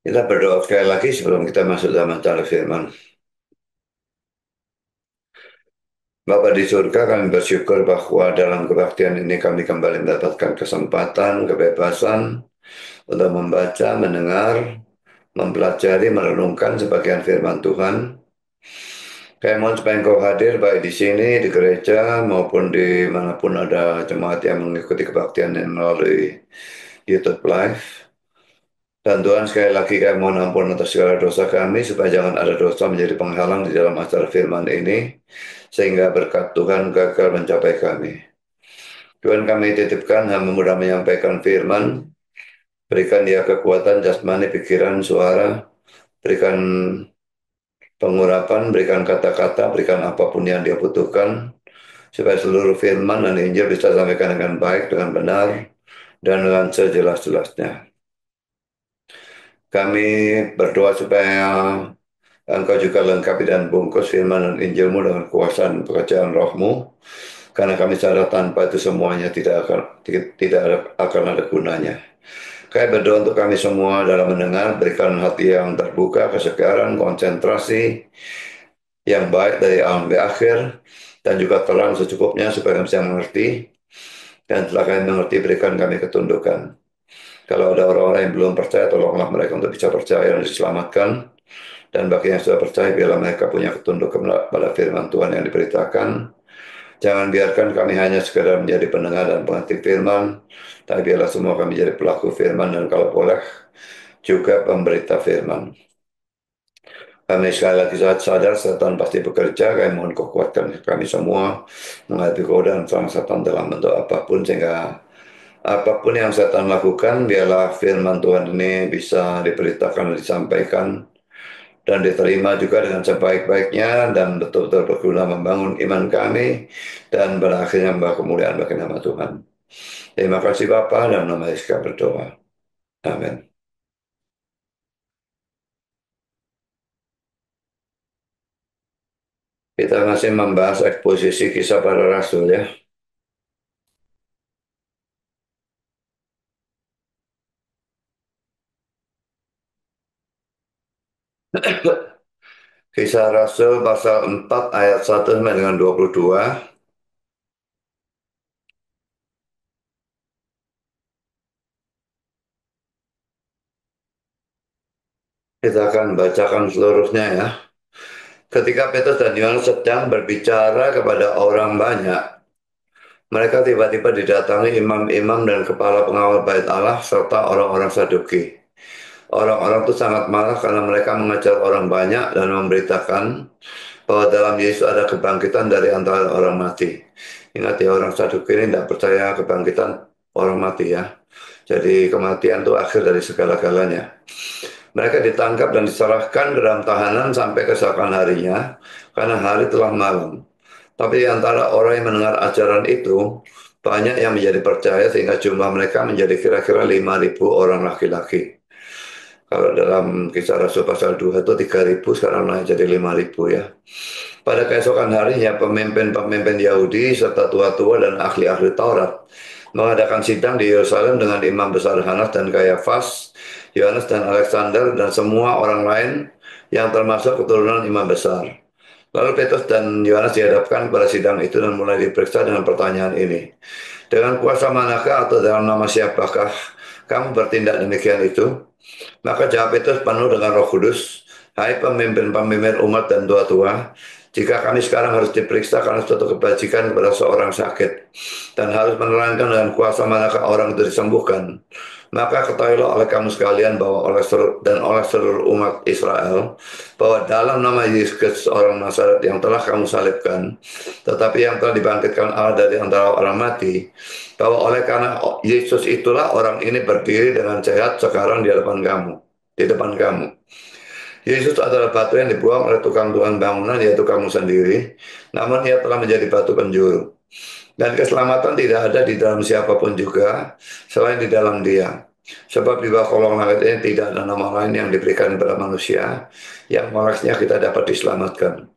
Kita berdoa sekali lagi sebelum kita masuk dalam acara firman. Bapa di surga, kami bersyukur bahwa dalam kebaktian ini kami kembali mendapatkan kesempatan, kebebasan untuk membaca, mendengar, mempelajari, merenungkan sebagian firman Tuhan. Kami mohon supaya Engkau hadir baik di sini, di gereja, maupun di manapun ada jemaat yang mengikuti kebaktian yang melalui YouTube Live. Dan Tuhan, sekali lagi kami mohon ampun atas segala dosa kami, supaya jangan ada dosa menjadi penghalang di dalam acara firman ini, sehingga berkat Tuhan gagal mencapai kami. Tuhan, kami titipkan hamba mudah menyampaikan firman, berikan dia kekuatan jasmani, pikiran, suara, berikan pengurapan, berikan kata-kata, berikan apapun yang dia butuhkan, supaya seluruh firman dan Injil bisa disampaikan dengan baik, dengan benar, dan dengan sejelas-jelasnya. Kami berdoa supaya Engkau juga lengkapi dan bungkus firman dan Injilmu dengan kuasa dan pekerjaan rohmu, karena kami sadar tanpa itu semuanya tidak akan ada gunanya. Kami berdoa untuk kami semua dalam mendengar, berikan hati yang terbuka, kesegaran, konsentrasi yang baik dari awal sampai akhir, dan juga terang secukupnya supaya kami bisa mengerti, dan setelah kami mengerti, berikan kami ketundukan. Kalau ada orang-orang yang belum percaya, tolonglah mereka untuk bisa percaya dan diselamatkan. Dan bagi yang sudah percaya, biarlah mereka punya ketundukan pada firman Tuhan yang diberitakan. Jangan biarkan kami hanya sekedar menjadi pendengar dan pengerti firman, tapi biarlah semua kami jadi pelaku firman dan kalau boleh juga pemberita firman. Kami sekali lagi sadar setan pasti bekerja, kami mohon kau kuatkan kami semua menghadapi godaan sang setan dalam bentuk apapun, sehingga apapun yang setan lakukan, biarlah firman Tuhan ini bisa diberitakan dan disampaikan dan diterima juga dengan sebaik-baiknya dan betul-betul berguna membangun iman kami dan berakhirnya membawa kemuliaan bagi nama Tuhan. Terima kasih Bapa, dan nama Yesus kami berdoa. Amin. Kita masih membahas eksposisi kisah para rasul ya. Kisah Rasul pasal 4 ayat 1 sampai dengan 22. Kita akan bacakan seluruhnya ya. Ketika Petrus dan Yohanes sedang berbicara kepada orang banyak, mereka tiba-tiba didatangi imam-imam dan kepala pengawal bait Allah serta orang-orang Saduki. Orang-orang itu sangat marah karena mereka mengajar orang banyak dan memberitakan bahwa dalam Yesus ada kebangkitan dari antara orang mati. Ingat ya, orang Saduki ini tidak percaya kebangkitan orang mati ya. Jadi kematian itu akhir dari segala-galanya. Mereka ditangkap dan diserahkan ke dalam tahanan sampai keesokan harinya, karena hari telah malam. Tapi di antara orang yang mendengar ajaran itu, banyak yang menjadi percaya sehingga jumlah mereka menjadi kira-kira 5.000 orang laki-laki. Kalau dalam kisah Rasul pasal 2 itu 3.000, sekarang naik jadi 5.000 ya. Pada keesokan harinya, pemimpin-pemimpin Yahudi serta tua-tua dan ahli-ahli Taurat mengadakan sidang di Yerusalem dengan imam besar Hanas dan Kayafas, Yohanes dan Alexander, dan semua orang lain yang termasuk keturunan imam besar. Lalu Petrus dan Yohanes dihadapkan pada sidang itu dan mulai diperiksa dengan pertanyaan ini. Dengan kuasa manakah atau dalam nama siapakah kamu bertindak demikian itu? Maka jawab Petrus penuh dengan Roh Kudus, hai pemimpin-pemimpin umat dan tua-tua, jika kami sekarang harus diperiksa karena suatu kebajikan kepada seorang sakit, dan harus menerangkan dengan kuasa manakah orang itu disembuhkan, maka ketahuilah oleh kamu sekalian bahwa oleh seluruh umat Israel, bahwa dalam nama Yesus Kristus orang Nazaret yang telah kamu salibkan, tetapi yang telah dibangkitkan Allah dari antara orang mati, bahwa oleh karena Yesus itulah orang ini berdiri dengan sehat sekarang di hadapan kamu, di depan kamu. Yesus adalah batu yang dibuang oleh tukang-tukang bangunan, yaitu kamu sendiri, namun ia telah menjadi batu penjuru. Dan keselamatan tidak ada di dalam siapapun juga selain di dalam Dia. Sebab di bawah kolong langit ini tidak ada nama lain yang diberikan kepada manusia yang olehnya kita dapat diselamatkan.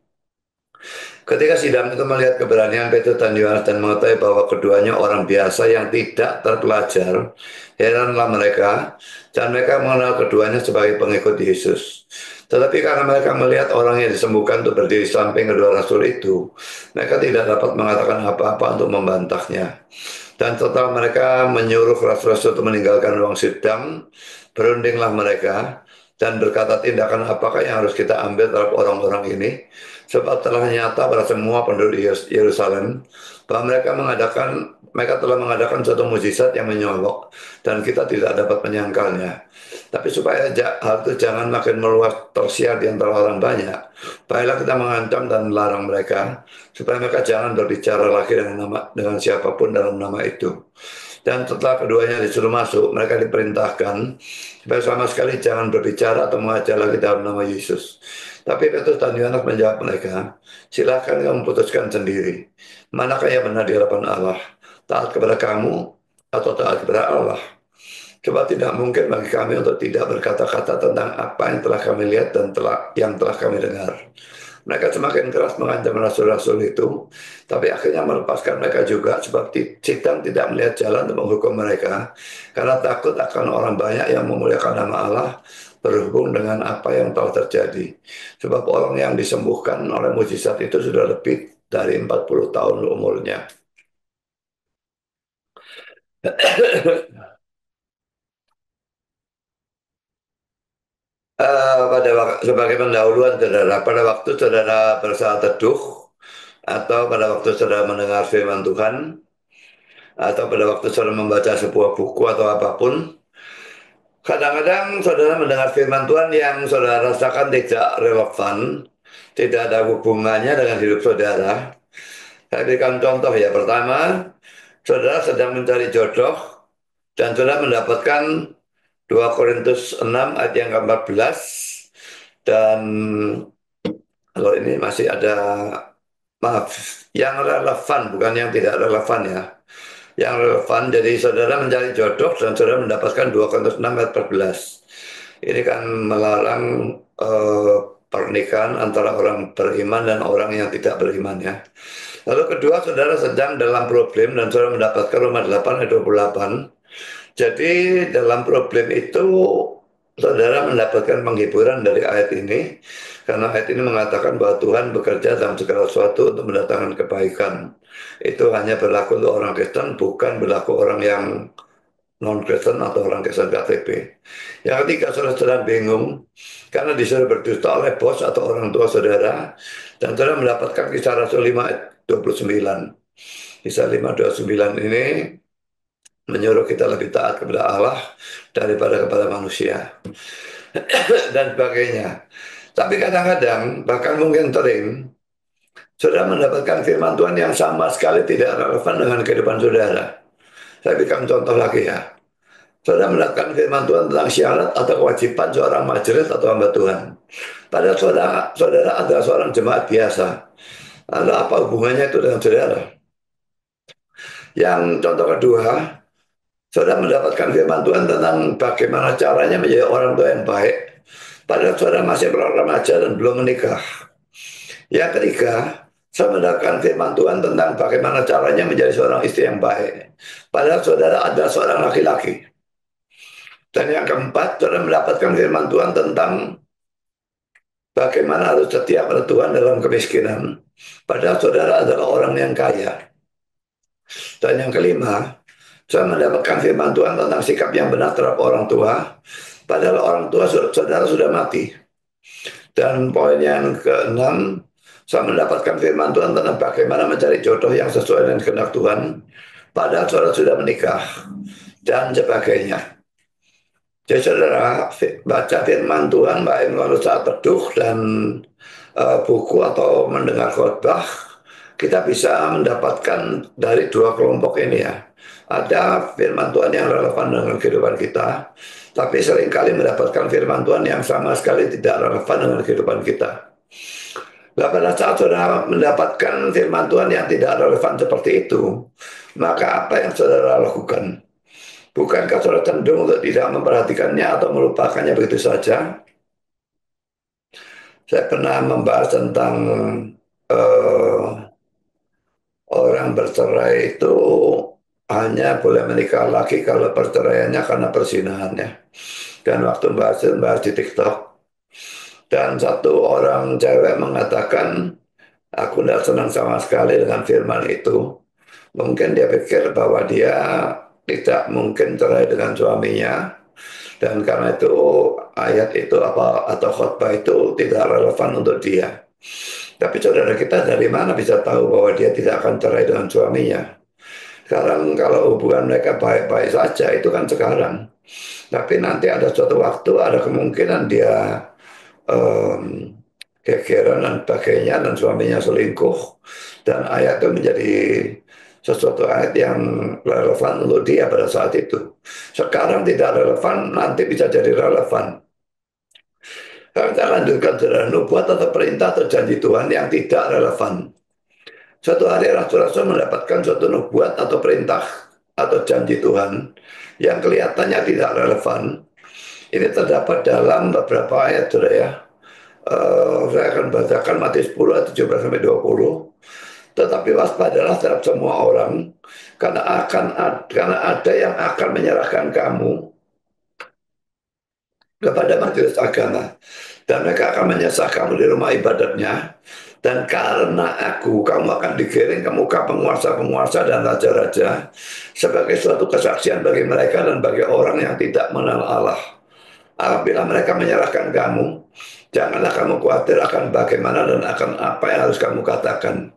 Ketika sidang itu melihat keberanian Petrus dan Yohanes dan mengetahui bahwa keduanya orang biasa yang tidak terpelajar, heranlah mereka, dan mereka mengenal keduanya sebagai pengikut Yesus. Tetapi karena mereka melihat orang yang disembuhkan untuk berdiri samping kedua rasul itu, mereka tidak dapat mengatakan apa-apa untuk membantahnya. Dan setelah mereka menyuruh rasul-rasul untuk meninggalkan ruang sidang, berundinglah mereka dan berkata, tindakan apakah yang harus kita ambil terhadap orang-orang ini? Sebab telah nyata pada semua penduduk Yerusalem bahwa mereka telah mengadakan suatu mukjizat yang menyolok dan kita tidak dapat menyangkalnya. Tapi supaya hal itu jangan makin meluas tersiar di antara orang banyak, baiklah kita mengancam dan melarang mereka supaya mereka jangan berbicara lagi dengan siapapun dalam nama itu. Dan setelah keduanya disuruh masuk, mereka diperintahkan supaya sama sekali jangan berbicara atau mengajar lagi dalam nama Yesus. Tapi Petrus dan Yohanes menjawab mereka, silakan kamu putuskan sendiri. Manakah yang benar di hadapan Allah? Taat kepada kamu atau taat kepada Allah? Coba tidak mungkin bagi kami untuk tidak berkata-kata tentang apa yang telah kami lihat dan yang telah kami dengar. Mereka semakin keras mengancam rasul-rasul itu, tapi akhirnya melepaskan mereka juga sebab sidang tidak melihat jalan untuk menghukum mereka karena takut akan orang banyak yang memuliakan nama Allah berhubung dengan apa yang telah terjadi. Sebab orang yang disembuhkan oleh mujizat itu sudah lebih dari 40 tahun umurnya. Sebagai pendahuluan saudara, pada waktu saudara bersaat teduh atau pada waktu saudara mendengar firman Tuhan atau pada waktu saudara membaca sebuah buku atau apapun, kadang-kadang saudara mendengar firman Tuhan yang saudara rasakan tidak relevan, tidak ada hubungannya dengan hidup saudara. Saya berikan contoh ya. Pertama, saudara sedang mencari jodoh dan saudara mendapatkan 2 Korintus 6 ayat yang ke-14, dan kalau ini masih ada, maaf, yang relevan bukan yang tidak relevan ya. Yang relevan, jadi saudara mencari jodoh dan saudara mendapatkan 2 Korintus 6 ayat 14. Ini kan melarang eh, pernikahan antara orang beriman dan orang yang tidak beriman ya. Lalu kedua, saudara sedang dalam problem dan saudara mendapatkan Roma 8 ayat 28. Jadi dalam problem itu saudara mendapatkan penghiburan dari ayat ini, karena ayat ini mengatakan bahwa Tuhan bekerja dalam segala sesuatu untuk mendatangkan kebaikan. Itu hanya berlaku untuk orang Kristen, bukan berlaku orang yang non-Kristen atau orang Kristen KTP. Yang ketiga, saudara bingung karena disuruh berdusta oleh bos atau orang tua saudara, dan saudara mendapatkan Kisah Rasul 5 ayat 29. Kisah 5:29 ini menyuruh kita lebih taat kepada Allah daripada kepada manusia dan sebagainya. Tapi kadang-kadang, bahkan mungkin sering, saudara mendapatkan firman Tuhan yang sama sekali tidak relevan dengan kehidupan saudara. Saya berikan contoh lagi ya. Saudara mendapatkan firman Tuhan tentang syarat atau kewajiban seorang majelis atau hamba Tuhan. Padahal saudara adalah seorang jemaat biasa. Lalu apa hubungannya itu dengan saudara? Yang contoh kedua, saudara mendapatkan firman Tuhan tentang bagaimana caranya menjadi orang tua yang baik. Padahal saudara masih remaja dan belum menikah. Yang ketiga, saya mendapatkan firman Tuhan tentang bagaimana caranya menjadi seorang istri yang baik. Padahal saudara adalah seorang laki-laki. Dan yang keempat, saudara mendapatkan firman Tuhan tentang bagaimana harus setia pada Tuhan dalam kemiskinan. Padahal saudara adalah orang yang kaya. Dan yang kelima, saya mendapatkan firman Tuhan tentang sikap yang benar terhadap orang tua. Padahal orang tua saudara sudah mati. Dan poin yang keenam, saya mendapatkan firman Tuhan tentang bagaimana mencari jodoh yang sesuai dengan kehendak Tuhan. Padahal saudara sudah menikah. Dan sebagainya. Jadi saudara baca firman Tuhan baik melalui saat teduh dan buku atau mendengar khotbah, kita bisa mendapatkan dari dua kelompok ini ya. Ada firman Tuhan yang relevan dengan kehidupan kita, tapi seringkali mendapatkan firman Tuhan yang sama sekali tidak relevan dengan kehidupan kita. Nah, pada saat saudara mendapatkan firman Tuhan yang tidak relevan seperti itu, maka apa yang saudara lakukan? Bukankah saudara cenderung untuk tidak memperhatikannya atau melupakannya begitu saja? Saya pernah membahas tentang eh, orang bercerai itu hanya boleh menikah lagi kalau perceraiannya karena perzinahannya. Dan waktu bahas di TikTok, dan satu orang cewek mengatakan, aku tidak senang sama sekali dengan firman itu. Mungkin dia pikir bahwa dia tidak mungkin cerai dengan suaminya, dan karena itu ayat itu apa atau khotbah itu tidak relevan untuk dia. Tapi saudara, kita dari mana bisa tahu bahwa dia tidak akan cerai dengan suaminya? Sekarang kalau hubungan mereka baik-baik saja itu kan sekarang. Tapi nanti ada suatu waktu ada kemungkinan dia em, kegeran dan sebagainya dan suaminya selingkuh, dan ayat itu menjadi sesuatu ayat yang relevan untuk dia pada saat itu. Sekarang tidak relevan, nanti bisa jadi relevan. Kalau kita lanjutkan, saudara, nubuat atau perintah atau janji Tuhan yang tidak relevan. Suatu hari Rasul-Rasul mendapatkan suatu nubuat atau perintah atau janji Tuhan yang kelihatannya tidak relevan. Ini terdapat dalam beberapa ayat, saudara ya. Saya akan bacakan Matius 10 ayat 17 sampai 20. Tetapi waspadalah terhadap semua orang, karena ada yang akan menyerahkan kamu kepada majelis agama, dan mereka akan menyesah kamu di rumah ibadatnya, dan karena aku kamu akan digiring ke muka penguasa-penguasa dan raja-raja sebagai suatu kesaksian bagi mereka dan bagi orang yang tidak mengenal Allah. Apabila mereka menyerahkan kamu, janganlah kamu khawatir akan bagaimana dan akan apa yang harus kamu katakan.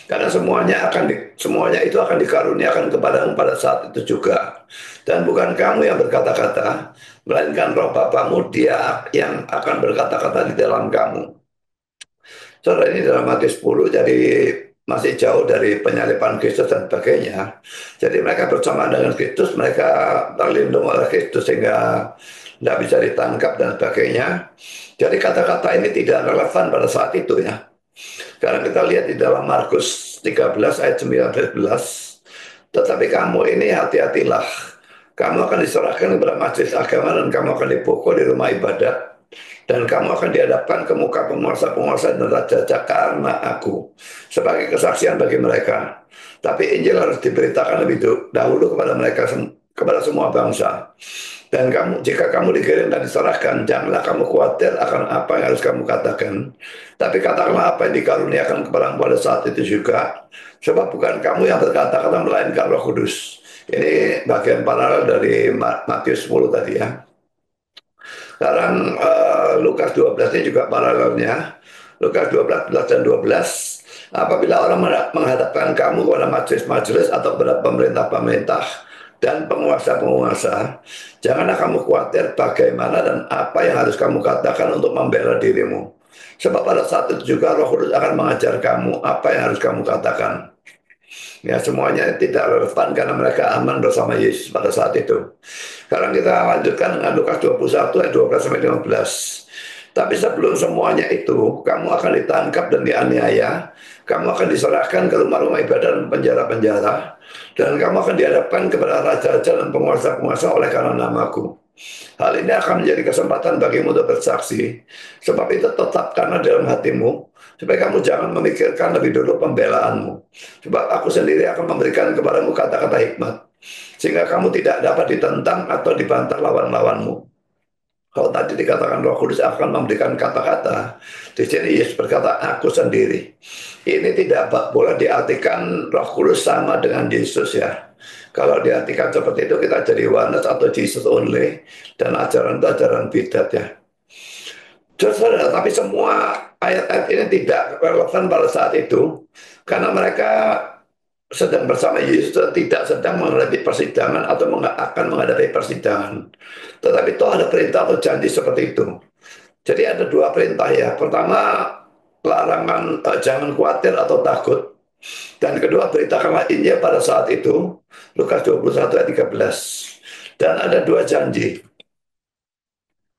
Karena semuanya itu akan dikaruniakan kepadamu pada saat itu juga. Dan bukan kamu yang berkata-kata, melainkan Roh Bapamu, Dia yang akan berkata-kata di dalam kamu. Saudara, ini dalam Matius 10, jadi masih jauh dari penyaliban Kristus dan sebagainya. Jadi mereka bersama dengan Kristus, mereka terlindung oleh Kristus sehingga tidak bisa ditangkap dan sebagainya. Jadi kata-kata ini tidak relevan pada saat itu ya. Sekarang kita lihat di dalam Markus 13 ayat 19. Tetapi kamu ini hati-hatilah. Kamu akan diserahkan kepada majelis agama dan kamu akan dipukul di rumah ibadat. Dan kamu akan dihadapkan ke muka penguasa-penguasa dan raja-raja karena aku. Sebagai kesaksian bagi mereka. Tapi Injil harus diberitakan lebih dahulu kepada mereka, kepada semua bangsa. Dan jika kamu dikirim dan diserahkan, janganlah kamu khawatir akan apa yang harus kamu katakan. Tapi katakanlah apa yang dikaruniakan kepadamu pada saat itu juga. Sebab bukan kamu yang berkata-kata melainkan Roh Kudus. Ini bagian paralel dari Matius 10 tadi ya. Sekarang Lukas 12 ini juga paralelnya. Lukas 12 dan 12. Apabila orang menghadapkan kamu kepada majelis-majelis atau kepada pemerintah-pemerintah dan penguasa-penguasa, janganlah kamu khawatir bagaimana dan apa yang harus kamu katakan untuk membela dirimu. Sebab pada saat itu juga Roh Kudus akan mengajar kamu apa yang harus kamu katakan. Ya, semuanya tidak relevan karena mereka aman bersama Yesus pada saat itu. Sekarang kita lanjutkan dengan Lukas 21 ayat 12 sampai 15. Tapi sebelum semuanya itu, kamu akan ditangkap dan dianiaya, kamu akan diserahkan ke rumah-rumah ibadah dan penjara-penjara, dan kamu akan dihadapkan kepada raja-raja dan penguasa-penguasa oleh karena namaku. Hal ini akan menjadi kesempatan bagimu untuk bersaksi, sebab itu tetap karena dalam hatimu, supaya kamu jangan memikirkan lebih dulu pembelaanmu. Sebab aku sendiri akan memberikan kepadamu kata-kata hikmat, sehingga kamu tidak dapat ditentang atau dibantah lawan-lawanmu. Kalau tadi dikatakan Roh Kudus akan memberikan kata-kata, di sini Yesus berkata, aku sendiri. Ini tidak boleh diartikan Roh Kudus sama dengan Yesus ya. Kalau diartikan seperti itu kita jadi oneness atau Jesus only, dan ajaran itu ajaran bidat ya. Saudara, tapi semua ayat-ayat ini tidak relevan pada saat itu, karena mereka sedang bersama Yesus, tidak sedang menghadapi persidangan atau akan menghadapi persidangan. Tetapi itu ada perintah atau janji seperti itu. Jadi ada dua perintah ya. Pertama, larangan jangan khawatir atau takut. Dan kedua, beritakanlah Injil pada saat itu. Lukas 21 ayat 13. Dan ada dua janji.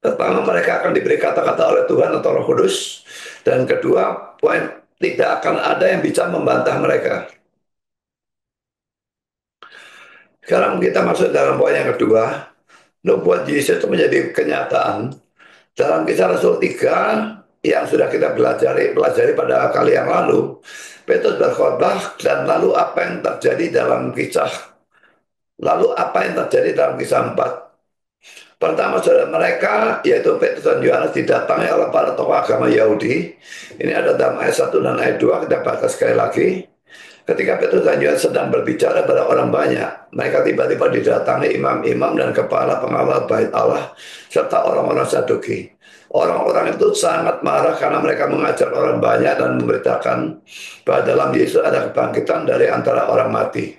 Pertama, mereka akan diberi kata-kata oleh Tuhan atau Roh Kudus. Dan kedua, poin, tidak akan ada yang bisa membantah mereka. Sekarang kita masuk dalam poin yang kedua. Nubuat Yesus itu menjadi kenyataan. Dalam Kisah Rasul 3, yang sudah kita pelajari pada kali yang lalu. Petrus berkhotbah dan lalu apa yang terjadi dalam kisah lalu apa yang terjadi dalam kisah 4. Pertama saudara mereka yaitu Petrus dan Yohanes didatangi oleh para tokoh agama Yahudi. Ini ada dalam ayat 1 dan ayat 2, kita baca sekali lagi. Ketika Petrus dan Yohanes sedang berbicara pada orang banyak, mereka tiba-tiba didatangi imam-imam dan kepala pengawal bait Allah serta orang-orang Saduki. Orang-orang itu sangat marah karena mereka mengajar orang banyak dan memberitakan bahwa dalam Yesus ada kebangkitan dari antara orang mati.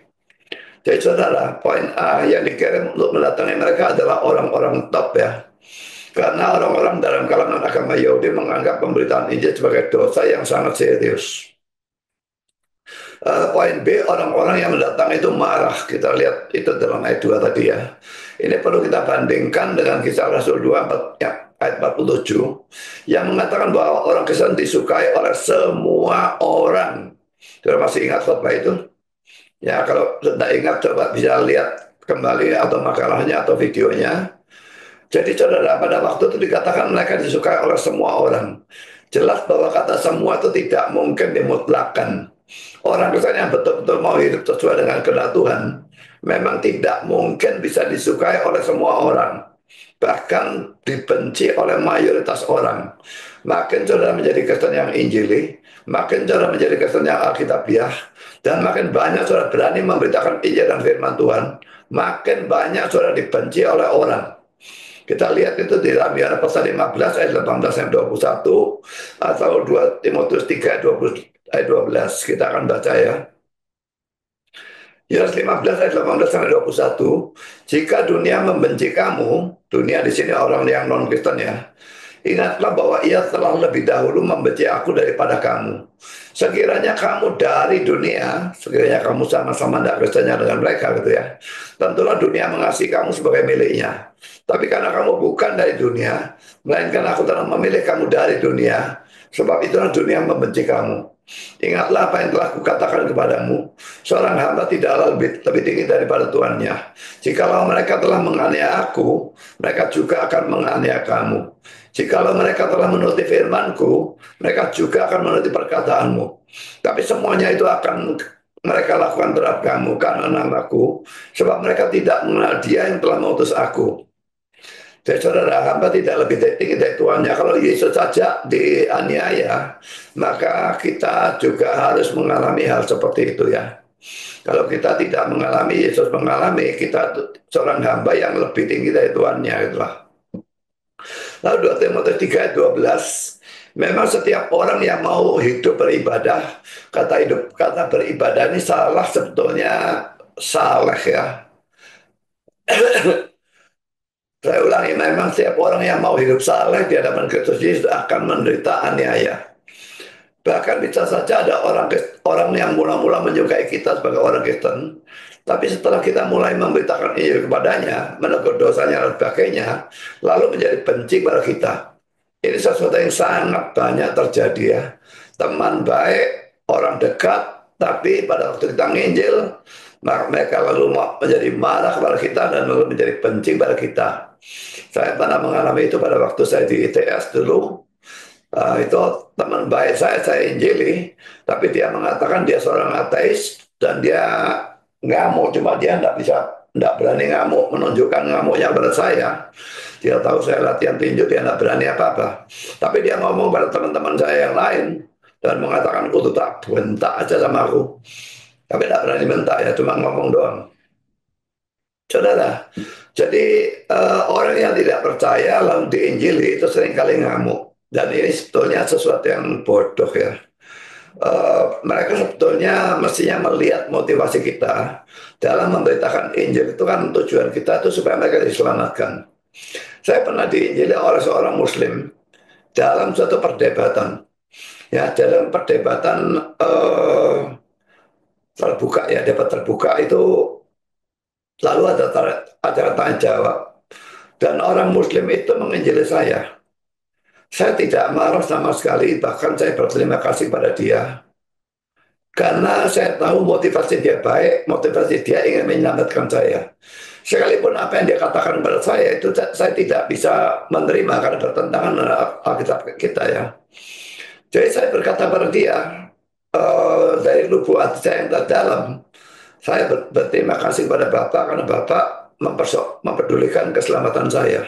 Jadi saudara, poin A yang dikirim untuk mendatangi mereka adalah orang-orang top ya. Karena orang-orang dalam kalangan agama Yahudi menganggap pemberitaan Injil sebagai dosa yang sangat serius. Poin B, orang-orang yang mendatangi itu marah. Kita lihat itu dalam ayat 2 tadi ya. Ini perlu kita bandingkan dengan kisah Rasul 2 ya, ayat 47 yang mengatakan bahwa orang Kristen disukai oleh semua orang. Kita masih ingat khotbah itu? Ya, kalau tidak ingat coba bisa lihat kembali atau makalahnya atau videonya. Jadi saudara, pada waktu itu dikatakan mereka disukai oleh semua orang. Jelas bahwa kata semua itu tidak mungkin dimutlakan. Orang Kristen yang betul-betul mau hidup sesuai dengan kehendak Tuhan, memang tidak mungkin bisa disukai oleh semua orang. Bahkan dibenci oleh mayoritas orang. Makin saudara menjadi Kristen yang Injili, makin saudara menjadi Kristen yang Alkitabiah, dan makin banyak saudara berani memberitakan Injil dan firman Tuhan, makin banyak saudara dibenci oleh orang. Kita lihat itu di dalam Yohanes pasal 15 ayat 18 sampai 21 atau 2 Timotius 3 ayat 12. Kita akan baca ya. Yohanes 15 ayat 18 sampai 21. Jika dunia membenci kamu, dunia di sini orang yang non Kristen ya. Ingatlah bahwa ia telah lebih dahulu membenci aku daripada kamu. Sekiranya kamu dari dunia, sekiranya kamu sama-sama tidak Kristennya dengan mereka gitu ya. Tentulah dunia mengasihi kamu sebagai miliknya. Tapi karena kamu bukan dari dunia, melainkan aku telah memilih kamu dari dunia. Sebab itulah dunia membenci kamu. Ingatlah apa yang telah kukatakan kepadamu. Seorang hamba tidaklah lebih tinggi daripada tuannya. Jikalau mereka telah menganiaya aku, mereka juga akan menganiaya kamu. Jikalau mereka telah menuruti firmanku, mereka juga akan menuruti perkataanmu. Tapi semuanya itu akan mereka lakukan terhadap kamu karena namaku, sebab mereka tidak mengenal Dia yang telah mengutus aku. Jadi saudara, hamba tidak lebih tinggi dari tuannya. Kalau Yesus saja dianiaya, maka kita juga harus mengalami hal seperti itu ya. Kalau kita tidak mengalami, Yesus mengalami, kita seorang hamba yang lebih tinggi dari tuannya itulah. Lalu 2 Timotius 3 ayat 12, memang setiap orang yang mau hidup beribadah, kata beribadah ini salah sebetulnya salah ya. Saya ulangi, memang setiap orang yang mau hidup saleh di hadapan Kristus Yesus akan menderita aniaya. Bahkan bisa saja ada orang yang mula-mula menyukai kita sebagai orang Kristen, tapi setelah kita mulai memberitakan Injil kepadanya, menegur dosanya dan sebagainya, lalu menjadi benci pada kita. Ini sesuatu yang sangat banyak terjadi ya. Teman baik, orang dekat, tapi pada waktu kita nginjil, maka mereka lalu menjadi marah kepada kita dan lalu menjadi benci pada kita. Saya pernah mengalami itu pada waktu saya di ITS dulu. Itu teman baik saya injili, tapi dia mengatakan dia seorang ateis dan dia ngamuk, cuma dia tidak berani ngamuk, menunjukkan ngamuknya pada saya. Dia tahu saya latihan tinju, dia tidak berani apa-apa. Tapi dia ngomong pada teman-teman saya yang lain dan mengatakan, aku tak bentak aja sama aku. Tapi tidak berani bentak ya, cuma ngomong doang. Saudara, jadi orang yang tidak percaya lalu diinjili itu seringkali ngamuk. Dan ini sebetulnya sesuatu yang bodoh ya. Mereka sebetulnya mestinya melihat motivasi kita dalam memberitakan Injil itu kan tujuan kita itu supaya mereka diselamatkan. Saya pernah diinjili oleh seorang Muslim dalam suatu perdebatan. Ya, dalam perdebatan terbuka ya, debat terbuka itu lalu ada acara tanya jawab dan orang Muslim itu menginjili saya. Saya tidak marah sama sekali, bahkan saya berterima kasih pada dia. Karena saya tahu motivasi dia baik, motivasi dia ingin menyelamatkan saya. Sekalipun apa yang dia katakan kepada saya itu saya tidak bisa menerima karena bertentangan dengan Alkitab kita ya. Jadi saya berkata pada dia, dari lubuk hati saya yang terdalam, saya berterima kasih kepada Bapak karena Bapak memperdulikan keselamatan saya.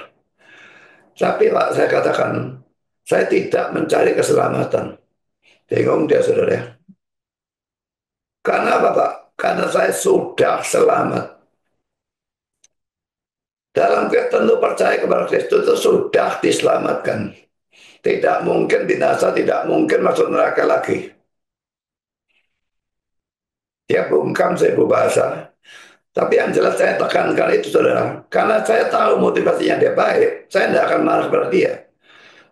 Tapi Pak, saya katakan, saya tidak mencari keselamatan. Bingung dia, saudara ya. Karena apa, Pak? Karena saya sudah selamat. Dalam tentu percaya kepada Kristus itu sudah diselamatkan. Tidak mungkin binasa, tidak mungkin masuk neraka lagi. Dia bungkam seribu bahasa. Tapi yang jelas saya tekankan itu, saudara. Karena saya tahu motivasinya dia baik, saya tidak akan marah kepada dia.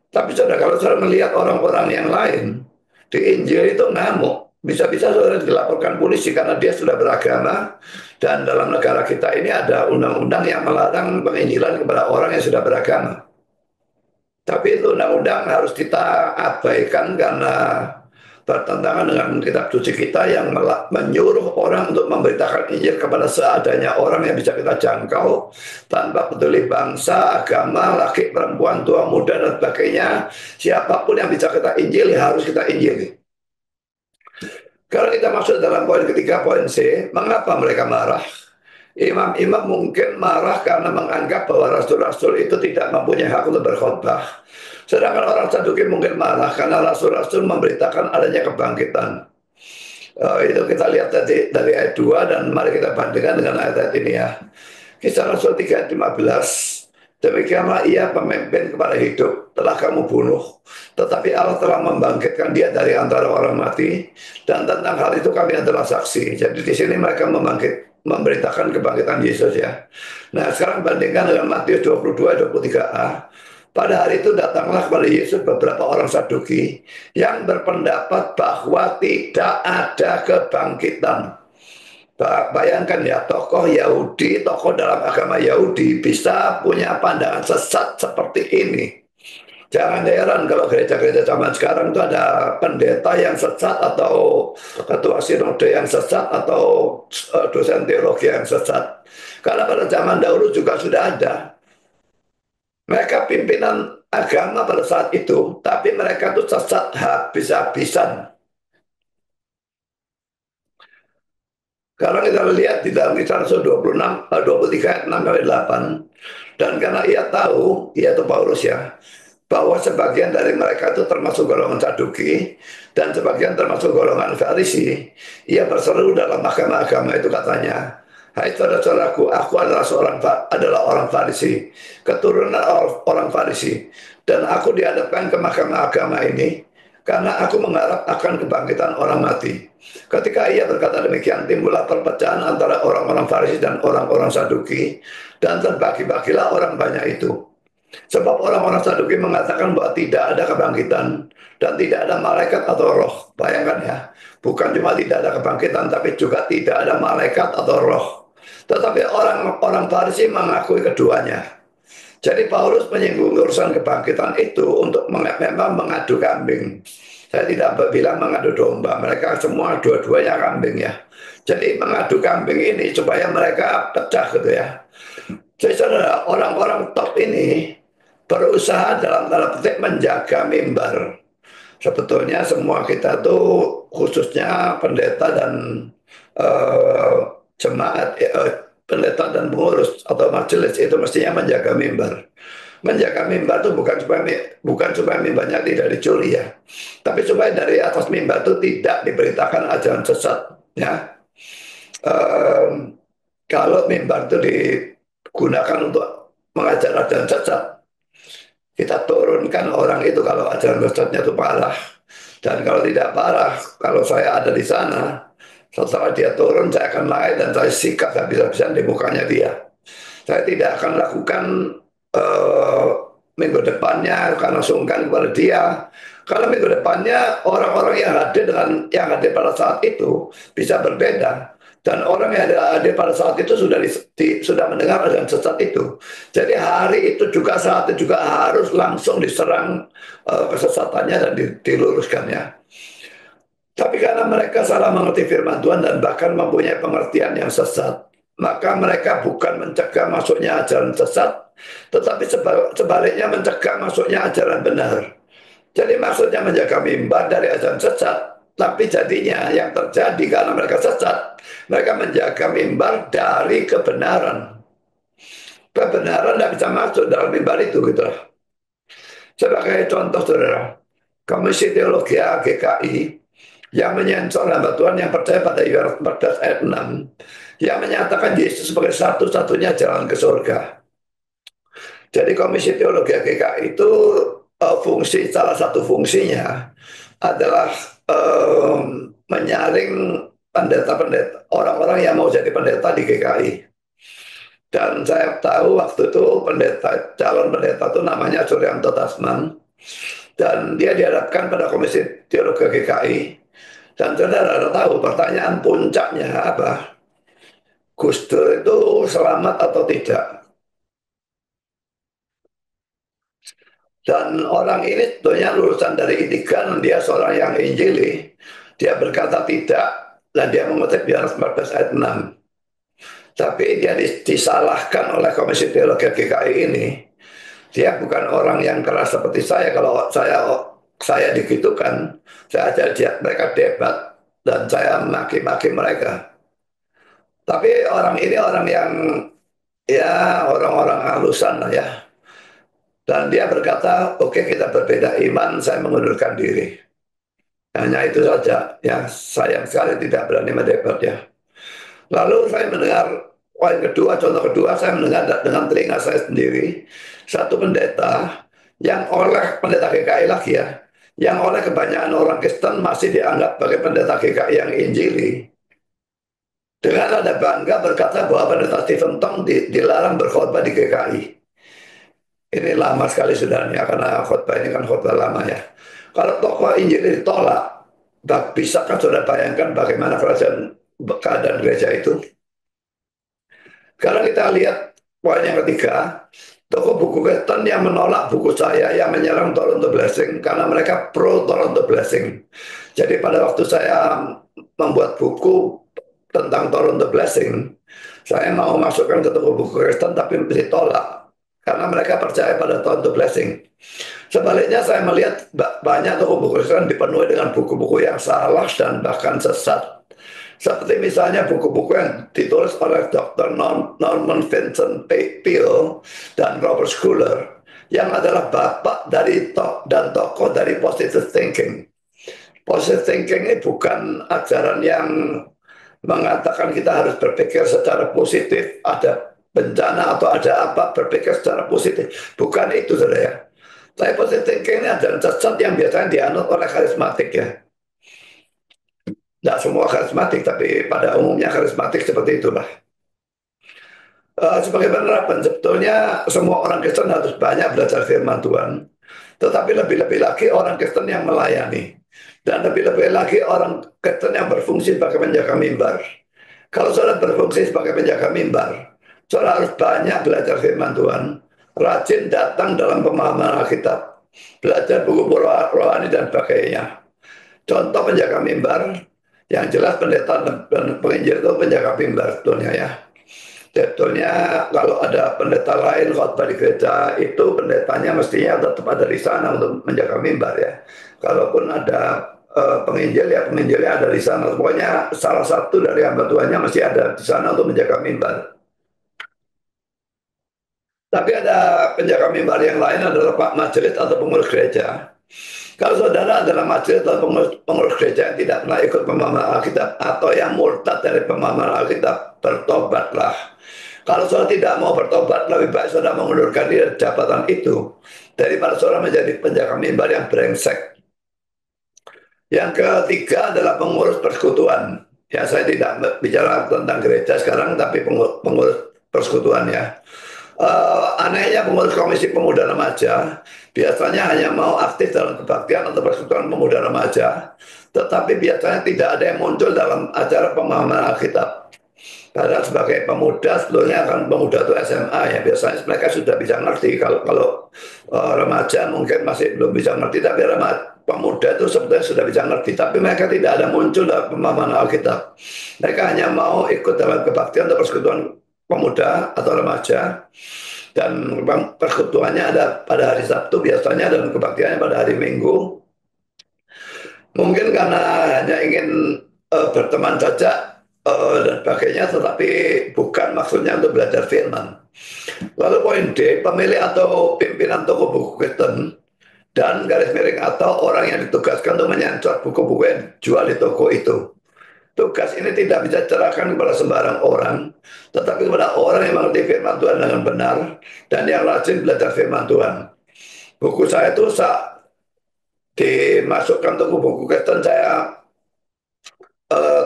Tapi saudara, kalau saudara melihat orang-orang yang lain di Injil itu ngamuk, bisa-bisa saudara dilaporkan polisi karena dia sudah beragama dan dalam negara kita ini ada undang-undang yang melarang penginjilan kepada orang yang sudah beragama. Tapi itu undang-undang harus kita abaikan karena bertentangan dengan kitab suci kita yang menyuruh orang untuk memberitakan Injil kepada seadanya orang yang bisa kita jangkau tanpa peduli bangsa, agama, laki, perempuan, tua, muda, dan sebagainya. Siapapun yang bisa kita Injili harus kita Injili. Kalau kita masuk dalam poin ketiga, poin C, mengapa mereka marah? Imam-imam mungkin marah karena menganggap bahwa rasul-rasul itu tidak mempunyai hak untuk berkhotbah. Sedangkan orang Saduki mungkin marah karena rasul-rasul memberitakan adanya kebangkitan. Itu kita lihat tadi dari ayat 2 dan mari kita bandingkan dengan ayat ini ya. Kisah Rasul 3 ayat 15. Demikianlah ia pemimpin kepada hidup telah kamu bunuh, tetapi Allah telah membangkitkan dia dari antara orang mati, dan tentang hal itu kami adalah saksi. Jadi di sini mereka memberitakan kebangkitan Yesus ya. Nah sekarang bandingkan dengan Matius 22 23a. Pada hari itu datanglah kepada Yesus beberapa orang Saduki yang berpendapat bahwa tidak ada kebangkitan. Bayangkan ya, tokoh Yahudi, tokoh dalam agama Yahudi bisa punya pandangan sesat seperti ini. Jangan heran kalau gereja-gereja zaman sekarang itu ada pendeta yang sesat atau ketua sinode yang sesat atau dosen teologi yang sesat. Karena pada zaman dahulu juga sudah ada. Mereka pimpinan agama pada saat itu, tapi mereka itu sesat habis-habisan. Sekarang kita lihat di dalam Kisah Rasul 26, 23 ayat 6 sampai 8. Dan karena ia tahu, yaitu Paulus ya, bahwa sebagian dari mereka itu termasuk golongan Saduki dan sebagian termasuk golongan Farisi, ia berseru dalam mahkamah agama itu katanya, hai saudara-saudaraku, aku adalah orang Farisi, keturunan orang Farisi, dan aku dihadapkan ke mahkamah agama ini karena aku mengharap akan kebangkitan orang mati. Ketika ia berkata demikian, timbullah perpecahan antara orang-orang Farisi dan orang-orang Saduki, dan terbagi-bagilah orang banyak itu. Sebab orang-orang Saduki mengatakan bahwa tidak ada kebangkitan dan tidak ada malaikat atau roh. Bayangkan ya, bukan cuma tidak ada kebangkitan, tapi juga tidak ada malaikat atau roh. Tetapi orang-orang Farisi mengakui keduanya. Jadi Paulus menyinggung urusan kebangkitan itu untuk memang mengadu kambing. Saya tidak bilang mengadu domba, mereka semua dua-duanya kambing ya. Jadi mengadu kambing ini supaya mereka pecah gitu ya. Jadi saudara, orang-orang top ini berusaha dalam tanda petik menjaga mimbar. Sebetulnya semua kita tuh khususnya pendeta dan eh, jemaat, pendeta dan pengurus atau majelis itu mestinya menjaga mimbar. Menjaga mimbar itu bukan supaya mimbarnya tidak dicuri ya, tapi supaya dari atas mimbar itu tidak diberitakan ajaran sesat ya. Um, Kalau mimbar itu digunakan untuk mengajar ajaran sesat, kita turunkan orang itu kalau ajaran sesatnya itu parah. Dan kalau tidak parah, kalau saya ada di sana, setelah dia turun, saya akan naik dan saya sikat habis-habisan di mukanya dia. Saya tidak akan lakukan uh, minggu depannya karena sungkan kepada dia. Kalau minggu depannya orang-orang yang hadir dengan yang hadir pada saat itu bisa berbeda. Dan orang yang hadir pada saat itu sudah mendengar dengan sesat itu. Jadi hari itu juga saat itu juga harus langsung diserang kesesatannya dan diluruskannya. Tapi karena mereka salah mengerti firman Tuhan dan bahkan mempunyai pengertian yang sesat, maka mereka bukan mencegah masuknya ajaran sesat, tetapi sebaliknya mencegah masuknya ajaran benar. Jadi maksudnya menjaga mimbar dari ajaran sesat, tapi jadinya yang terjadi karena mereka sesat, mereka menjaga mimbar dari kebenaran. Kebenaran tidak bisa masuk dalam mimbar itu, gitu lah. Sebagai contoh, saudara, Komisi Teologi GKI yang menyensor hamba Tuhan yang percaya pada Yohanes 14 ayat 6 yang menyatakan Yesus sebagai satu-satunya jalan ke surga. Jadi Komisi Teologi GKI itu salah satu fungsinya adalah menyaring pendeta-pendeta, orang-orang yang mau jadi pendeta di GKI. Dan saya tahu waktu itu calon pendeta itu namanya Suryanto Tasman, dan dia dihadapkan pada Komisi Teologi GKI. Dan saudara tahu pertanyaan puncaknya apa? Gus Dur itu selamat atau tidak? Dan orang ini sebetulnya lulusan dari I3, dan dia seorang yang injili. Dia berkata tidak, dan dia mengutip Yohanes 14 ayat 6. Tapi dia disalahkan oleh Komisi Teologi GKI ini. Dia bukan orang yang keras seperti saya. Kalau saya digitukan, saya ajak mereka debat, dan saya maki-maki mereka. Tapi orang ini orang yang, ya, orang-orang halusan lah ya. Dan dia berkata, oke, kita berbeda iman, saya mengundurkan diri. Hanya itu saja. Ya, sayang sekali tidak berani mendebat ya. Lalu saya mendengar, contoh kedua, saya mendengar dengan telinga saya sendiri, satu pendeta yang oleh pendeta GKI lagi ya, yang oleh kebanyakan orang Kristen masih dianggap sebagai pendeta GKI yang injili. Dengan ada bangga berkata bahwa pendeta Stephen Tong dilarang berkhotbah di GKI. Ini lama sekali sudahnya, karena khotbah ini kan khotbah lama ya. Kalau tokoh Injil ditolak, bisakah saudara bayangkan bagaimana keadaan gereja itu? Sekarang kita lihat poin yang ketiga, toko buku Kristen yang menolak buku saya yang menyerang Toronto Blessing karena mereka pro Toronto Blessing. Jadi pada waktu saya membuat buku tentang Toronto Blessing, saya mau masukkan ke toko buku Kristen tapi ditolak karena mereka percaya pada Toronto Blessing. Sebaliknya saya melihat banyak toko buku Kristen dipenuhi dengan buku-buku yang salah dan bahkan sesat. Seperti misalnya buku-buku yang ditulis oleh Dr. Norman Vincent Peale dan Robert Schuller, yang adalah bapak dari dan tokoh dari positive thinking. Positive thinking ini bukan ajaran yang mengatakan kita harus berpikir secara positif, ada bencana atau ada apa, berpikir secara positif. Bukan itu, saudara ya. Tapi positive thinking ini ajaran sesat yang biasanya dianut oleh karismatik ya. Tidak semua karismatik, tapi pada umumnya karismatik seperti itulah. Sebagai penerapan, sebetulnya semua orang Kristen harus banyak belajar firman Tuhan. Tetapi lebih-lebih lagi orang Kristen yang melayani. Dan lebih-lebih lagi orang Kristen yang berfungsi sebagai penjaga mimbar. Kalau saudara berfungsi sebagai penjaga mimbar, saudara harus banyak belajar firman Tuhan. Rajin datang dalam pemahaman Alkitab. Belajar buku rohani dan sebagainya. Contoh penjaga mimbar, yang jelas pendeta dan penginjil itu penjaga mimbar sebetulnya ya. Sebetulnya kalau ada pendeta lain khotbah di gereja itu pendetanya mestinya tetap ada di sana untuk menjaga mimbar ya. Kalaupun ada penginjil ya penginjilnya ada di sana. Pokoknya salah satu dari hamba Tuhannya mesti ada di sana untuk menjaga mimbar. Tapi ada penjaga mimbar yang lain adalah Pak Majelis atau pengurus gereja. Kalau saudara adalah majelis atau pengurus gereja yang tidak pernah ikut pemahaman Alkitab atau yang murtad dari pemahaman Alkitab, bertobatlah. Kalau saudara tidak mau bertobat, lebih baik saudara mengundurkan diri dari jabatan itu daripada saudara menjadi penjaga mimbar yang brengsek. Yang ketiga adalah pengurus persekutuan. Ya, saya tidak bicara tentang gereja sekarang, tapi pengurus persekutuan ya. Anehnya pengurus Komisi Pemuda Remaja biasanya hanya mau aktif dalam kebaktian atau persekutuan pemuda remaja, tetapi biasanya tidak ada yang muncul dalam acara pemahaman Alkitab. Karena sebagai pemuda sebetulnya kan pemuda itu SMA ya, biasanya mereka sudah bisa ngerti. Kalau remaja mungkin masih belum bisa ngerti, tapi pemuda itu sebetulnya sudah bisa ngerti, tapi mereka tidak ada muncul dalam pemahaman Alkitab. Mereka hanya mau ikut dalam kebaktian atau persekutuan pemuda atau remaja, dan persekutuannya ada pada hari Sabtu biasanya, dan kebaktiannya pada hari Minggu. Mungkin karena hanya ingin berteman saja dan sebagainya, tetapi bukan maksudnya untuk belajar firman. Lalu poin D, pemilih atau pimpinan toko buku Kristen dan garis miring atau orang yang ditugaskan untuk menyensor buku-buku yang jual di toko itu. Tugas ini tidak bisa dicerahkan kepada sembarang orang, tetapi kepada orang yang mengerti firman Tuhan dengan benar dan yang rajin belajar firman Tuhan. Buku saya itu saat dimasukkan toko buku Kristen, saya eh,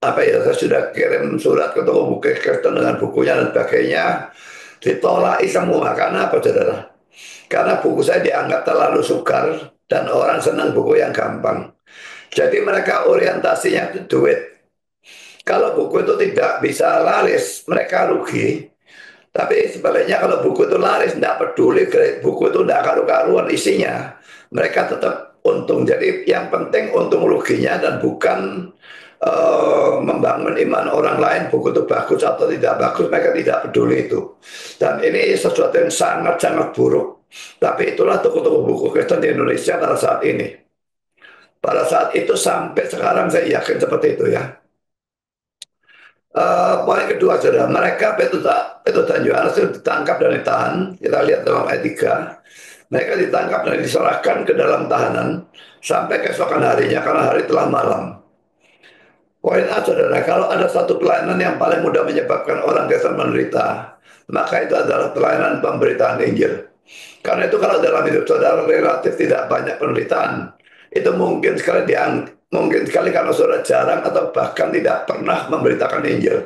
saya sudah kirim surat ke toko buku Kristen dengan bukunya dan sebagainya, ditolak semua. Karena apa, saudara? Karena buku saya dianggap terlalu sukar dan orang senang buku yang gampang. Jadi mereka orientasinya itu duit. Kalau buku itu tidak bisa laris, mereka rugi. Tapi sebaliknya kalau buku itu laris, tidak peduli buku itu tidak karu-karuan isinya, mereka tetap untung. Jadi yang penting untung ruginya, dan bukan membangun iman orang lain, buku itu bagus atau tidak bagus, mereka tidak peduli itu. Dan ini sesuatu yang sangat-sangat buruk. Tapi itulah toko-toko buku Kristen di Indonesia pada saat ini. Pada saat itu sampai sekarang saya yakin seperti itu ya. Poin kedua, saudara, mereka Petrus dan Yohanes itu ditangkap dan ditahan. Kita lihat dalam ayat 3. Mereka ditangkap dan diserahkan ke dalam tahanan sampai keesokan harinya karena hari telah malam. Poin A, saudara, kalau ada satu pelayanan yang paling mudah menyebabkan orang Kristen menderita, maka itu adalah pelayanan pemberitaan Injil. Karena itu kalau dalam hidup saudara relatif tidak banyak penderitaan, itu mungkin sekali karena saudara jarang atau bahkan tidak pernah memberitakan Injil.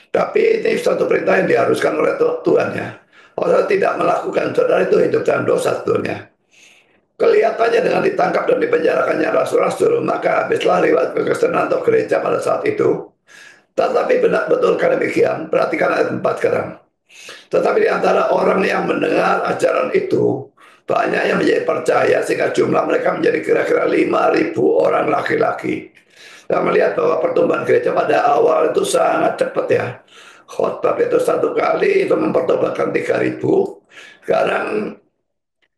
Tapi ini suatu perintah yang diharuskan oleh Tuhan ya. Kalau tidak melakukan, saudara itu hidup dalam dosa sebetulnya. Kelihatannya dengan ditangkap dan dipenjarakannya rasul-rasul, maka habislah lewat kekristenan atau gereja pada saat itu. Tetapi benar betul karena demikian, perhatikan ayat 4 sekarang. Tetapi di antara orang yang mendengar ajaran itu, banyak yang menjadi percaya sehingga jumlah mereka menjadi kira-kira 5.000 orang laki-laki. Kita melihat bahwa pertumbuhan gereja pada awal itu sangat cepat ya. Khotbah itu satu kali itu mempertobatkan 3.000. Sekarang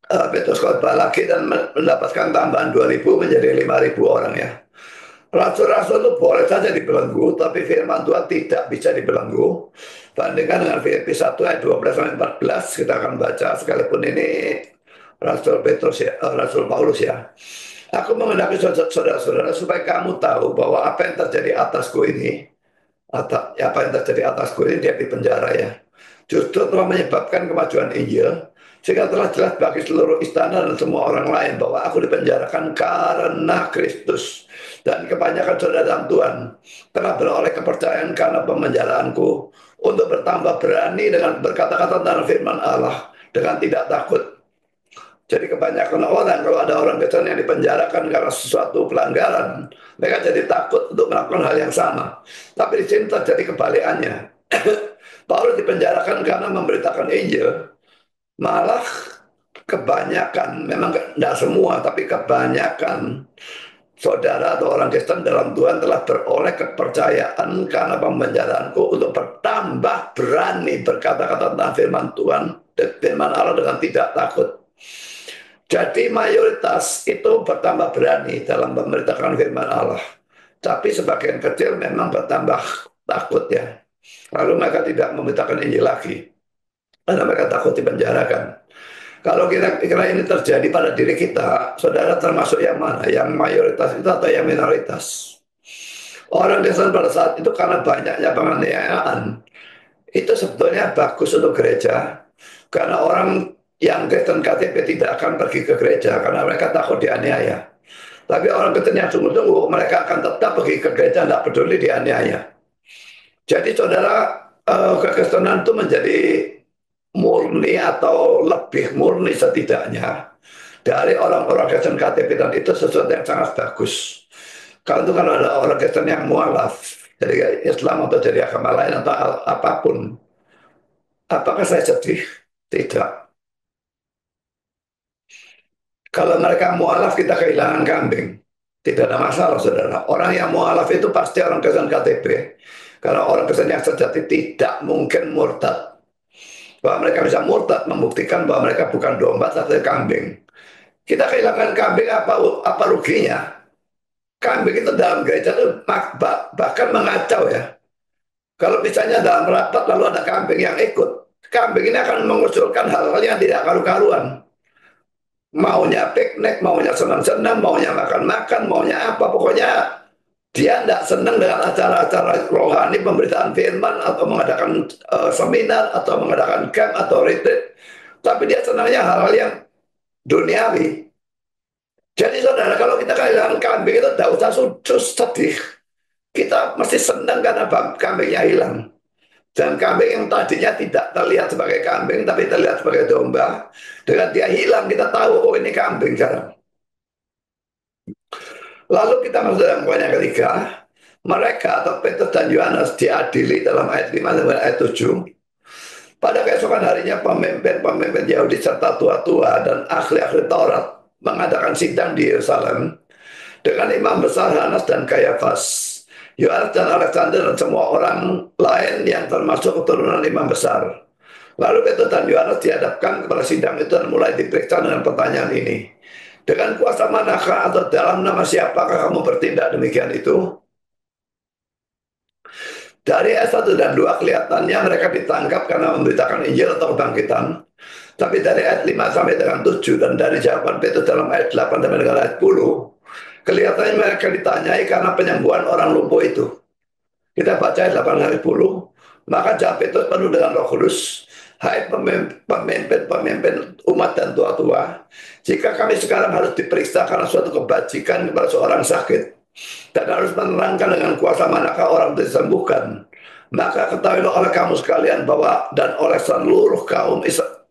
Petrus khotbah lagi dan mendapatkan tambahan 2.000 menjadi 5.000 orang ya. Rasul-rasul itu boleh saja dibelenggu, tapi firman Tuhan tidak bisa dibelenggu. Bandingkan dengan Filipi 1 ayat 12-14, kita akan baca sekalipun ini Rasul Petrus ya, Rasul Paulus ya. Aku mengendapi saudara-saudara supaya kamu tahu bahwa apa yang terjadi atasku ini, apa yang terjadi atasku ini, dia di penjara ya, justru telah menyebabkan kemajuan Injil, sehingga telah jelas bagi seluruh istana dan semua orang lain bahwa aku dipenjarakan karena Kristus. Dan kebanyakan saudara dalam Tuhan telah beroleh kepercayaan karena pemenjaraanku, untuk bertambah berani dengan berkata-kata tentang firman Allah dengan tidak takut. Jadi kebanyakan orang, kalau ada orang Kristen yang dipenjarakan karena sesuatu pelanggaran, mereka jadi takut untuk melakukan hal yang sama. Tapi di sini terjadi kebalikannya. Paulus dipenjarakan karena memberitakan Injil. Malah kebanyakan, memang tidak semua, tapi kebanyakan saudara atau orang Kristen dalam Tuhan telah beroleh kepercayaan karena pembenjaraanku, untuk bertambah berani berkata-kata tentang firman Tuhan dan firman Allah dengan tidak takut. Jadi mayoritas itu bertambah berani dalam memberitakan firman Allah. Tapi sebagian kecil memang bertambah takut ya. Lalu mereka tidak memberitakan Injil lagi karena mereka takut dipenjarakan. Kalau kira-kira ini terjadi pada diri kita, saudara termasuk yang mana? Yang mayoritas itu atau yang minoritas? Orang Kristen pada saat itu karena banyaknya penganiayaan, itu sebetulnya bagus untuk gereja. Karena orang yang Kristen KTP tidak akan pergi ke gereja karena mereka takut dianiaya. Tapi orang Kristen yang sungguh-sungguh, mereka akan tetap pergi ke gereja, tidak peduli dianiaya. Jadi saudara, kekristenan itu menjadi murni atau lebih murni setidaknya dari orang-orang Kristen KTP, dan itu sesuatu yang sangat bagus. Kalau itu kan ada orang Kristen yang mualaf dari Islam atau dari agama lain atau apapun, apakah saya sedih? Tidak. Kalau mereka mualaf kita kehilangan kambing. Tidak ada masalah, saudara. Orang yang mualaf itu pasti orang Kristen KTP. Karena orang Kristen yang sejati tidak mungkin murtad. Bahwa mereka bisa murtad membuktikan bahwa mereka bukan domba tapi kambing. Kita kehilangan kambing, apa ruginya? Kambing itu dalam gereja itu bahkan mengacau ya. Kalau misalnya dalam rapat lalu ada kambing yang ikut, kambing ini akan mengusulkan hal-hal yang tidak karu-karuan. Maunya piknik, maunya senang-senang, maunya makan-makan, maunya apa. Pokoknya dia tidak senang dengan acara-acara rohani, pemberitaan firman, atau mengadakan seminar, atau mengadakan camp, atau retreat. Tapi dia senangnya hal-hal yang duniawi. Jadi saudara, kalau kita kehilangan kambing itu tidak usah sedih. Kita mesti senang karena kambingnya hilang. Dan kambing yang tadinya tidak terlihat sebagai kambing, tapi terlihat sebagai domba. Dengan dia hilang, kita tahu, oh ini kambing sekarang. Lalu kita masuk dalam poin yang ketiga. Mereka atau Petrus dan Yohanes diadili dalam ayat 5 dan ayat 7. Pada keesokan harinya pemimpin-pemimpin Yahudi serta tua-tua dan ahli-ahli Taurat mengadakan sidang di Yerusalem dengan imam besar Hanas dan Kayafas, Yohanes dan Alexander dan semua orang lain yang termasuk keturunan imam besar. Lalu Petrus dan Yohanes dihadapkan kepada sidang itu dan mulai diperiksa dengan pertanyaan ini. Dengan kuasa manakah atau dalam nama siapakah kamu bertindak demikian itu? Dari ayat 1 dan 2 kelihatannya mereka ditangkap karena memberitakan Injil atau kebangkitan. Tapi dari ayat 5 sampai dengan 7 dan dari jawaban Petrus dalam ayat 8 sampai dengan ayat 10, kelihatannya mereka ditanyai karena penyembuhan orang lumpuh itu. Kita baca ayat 8 sampai 10. Maka jawab Petrus penuh dengan Roh Kudus, hai pemimpin-pemimpin umat dan tua-tua, jika kami sekarang harus diperiksa karena suatu kebajikan kepada seorang sakit, dan harus menerangkan dengan kuasa manakah orang itu disembuhkan, maka ketahuilah oleh kamu sekalian bahwa dan oleh seluruh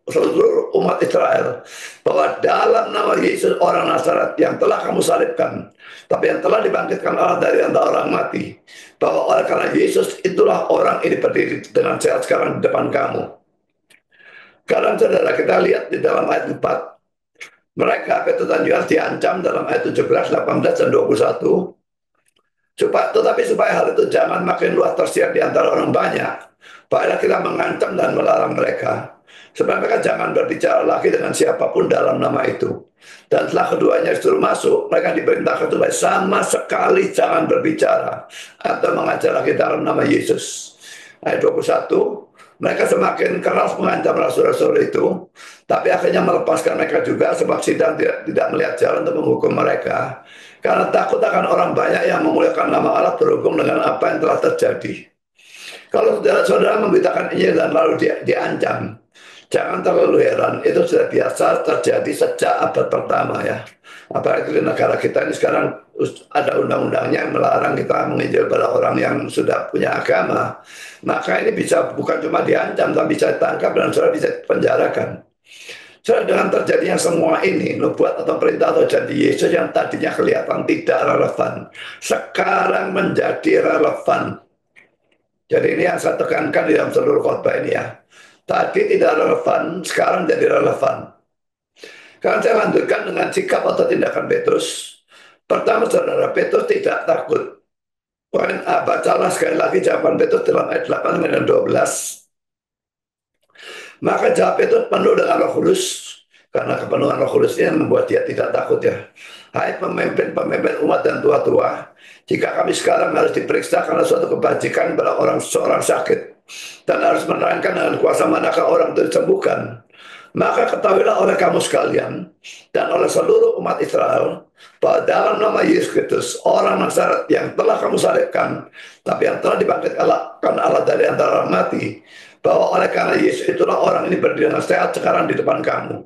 seluruh umat Israel, bahwa dalam nama Yesus orang Nazaret yang telah kamu salibkan, tapi yang telah dibangkitkan Allah dari antara orang mati, bahwa oleh karena Yesus itulah orang ini berdiri dengan sehat sekarang di depan kamu. Karena saudara, kita lihat di dalam ayat 4, mereka Petrus dan Yohanes diancam dalam ayat 17, 18, dan 21. Tetapi supaya hal itu jangan makin luas tersiar di antara orang banyak, baiklah kita mengancam dan melarang mereka, supaya mereka jangan berbicara lagi dengan siapapun dalam nama itu. Dan setelah keduanya disuruh masuk, mereka diperintahkan supaya sama sekali jangan berbicara atau mengajar lagi dalam nama Yesus. Ayat 21, mereka semakin keras mengancam rasul-rasul itu, tapi akhirnya melepaskan mereka juga sebab sidang tidak melihat jalan untuk menghukum mereka. Karena takut akan orang banyak yang memuliakan nama Allah berhubung dengan apa yang telah terjadi. Kalau saudara-saudara memberitakan Injil dan lalu diancam, jangan terlalu heran. Itu sudah biasa terjadi sejak abad pertama ya. Apalagi di negara kita ini sekarang ada undang-undangnya yang melarang kita menginjil pada orang yang sudah punya agama. Maka ini bisa bukan cuma diancam, tapi bisa ditangkap dan saudara bisa dipenjarakan. Dengan terjadinya semua ini, nubuat atau perintah atau janji Yesus yang tadinya kelihatan tidak relevan, sekarang menjadi relevan. Jadi ini yang saya tekankan di dalam seluruh khotbah ini ya. Tadi tidak relevan, sekarang jadi relevan. Sekarang saya lanjutkan dengan sikap atau tindakan Petrus. Pertama, saudara, Petrus tidak takut. Poin A, bacalah sekali lagi jawaban Petrus dalam ayat 8 dan 12. Maka jawab Petrus penuh dengan Roh Kudus, karena kepenuhan Roh Kudus ini membuat dia tidak takut ya. Hai pemimpin-pemimpin umat dan tua-tua, jika kami sekarang harus diperiksa karena suatu kebajikan pada seorang sakit, dan harus menerangkan dengan kuasa manakah orang itu disembuhkan, maka ketahuilah oleh kamu sekalian dan oleh seluruh umat Israel bahwa dalam nama Yesus Kristus orang Nazaret yang telah kamu salibkan, tapi yang telah dibangkitkan Allah dari antara orang mati, bahwa oleh karena Yesus itulah orang ini berdiri dengan sehat sekarang di depan kamu.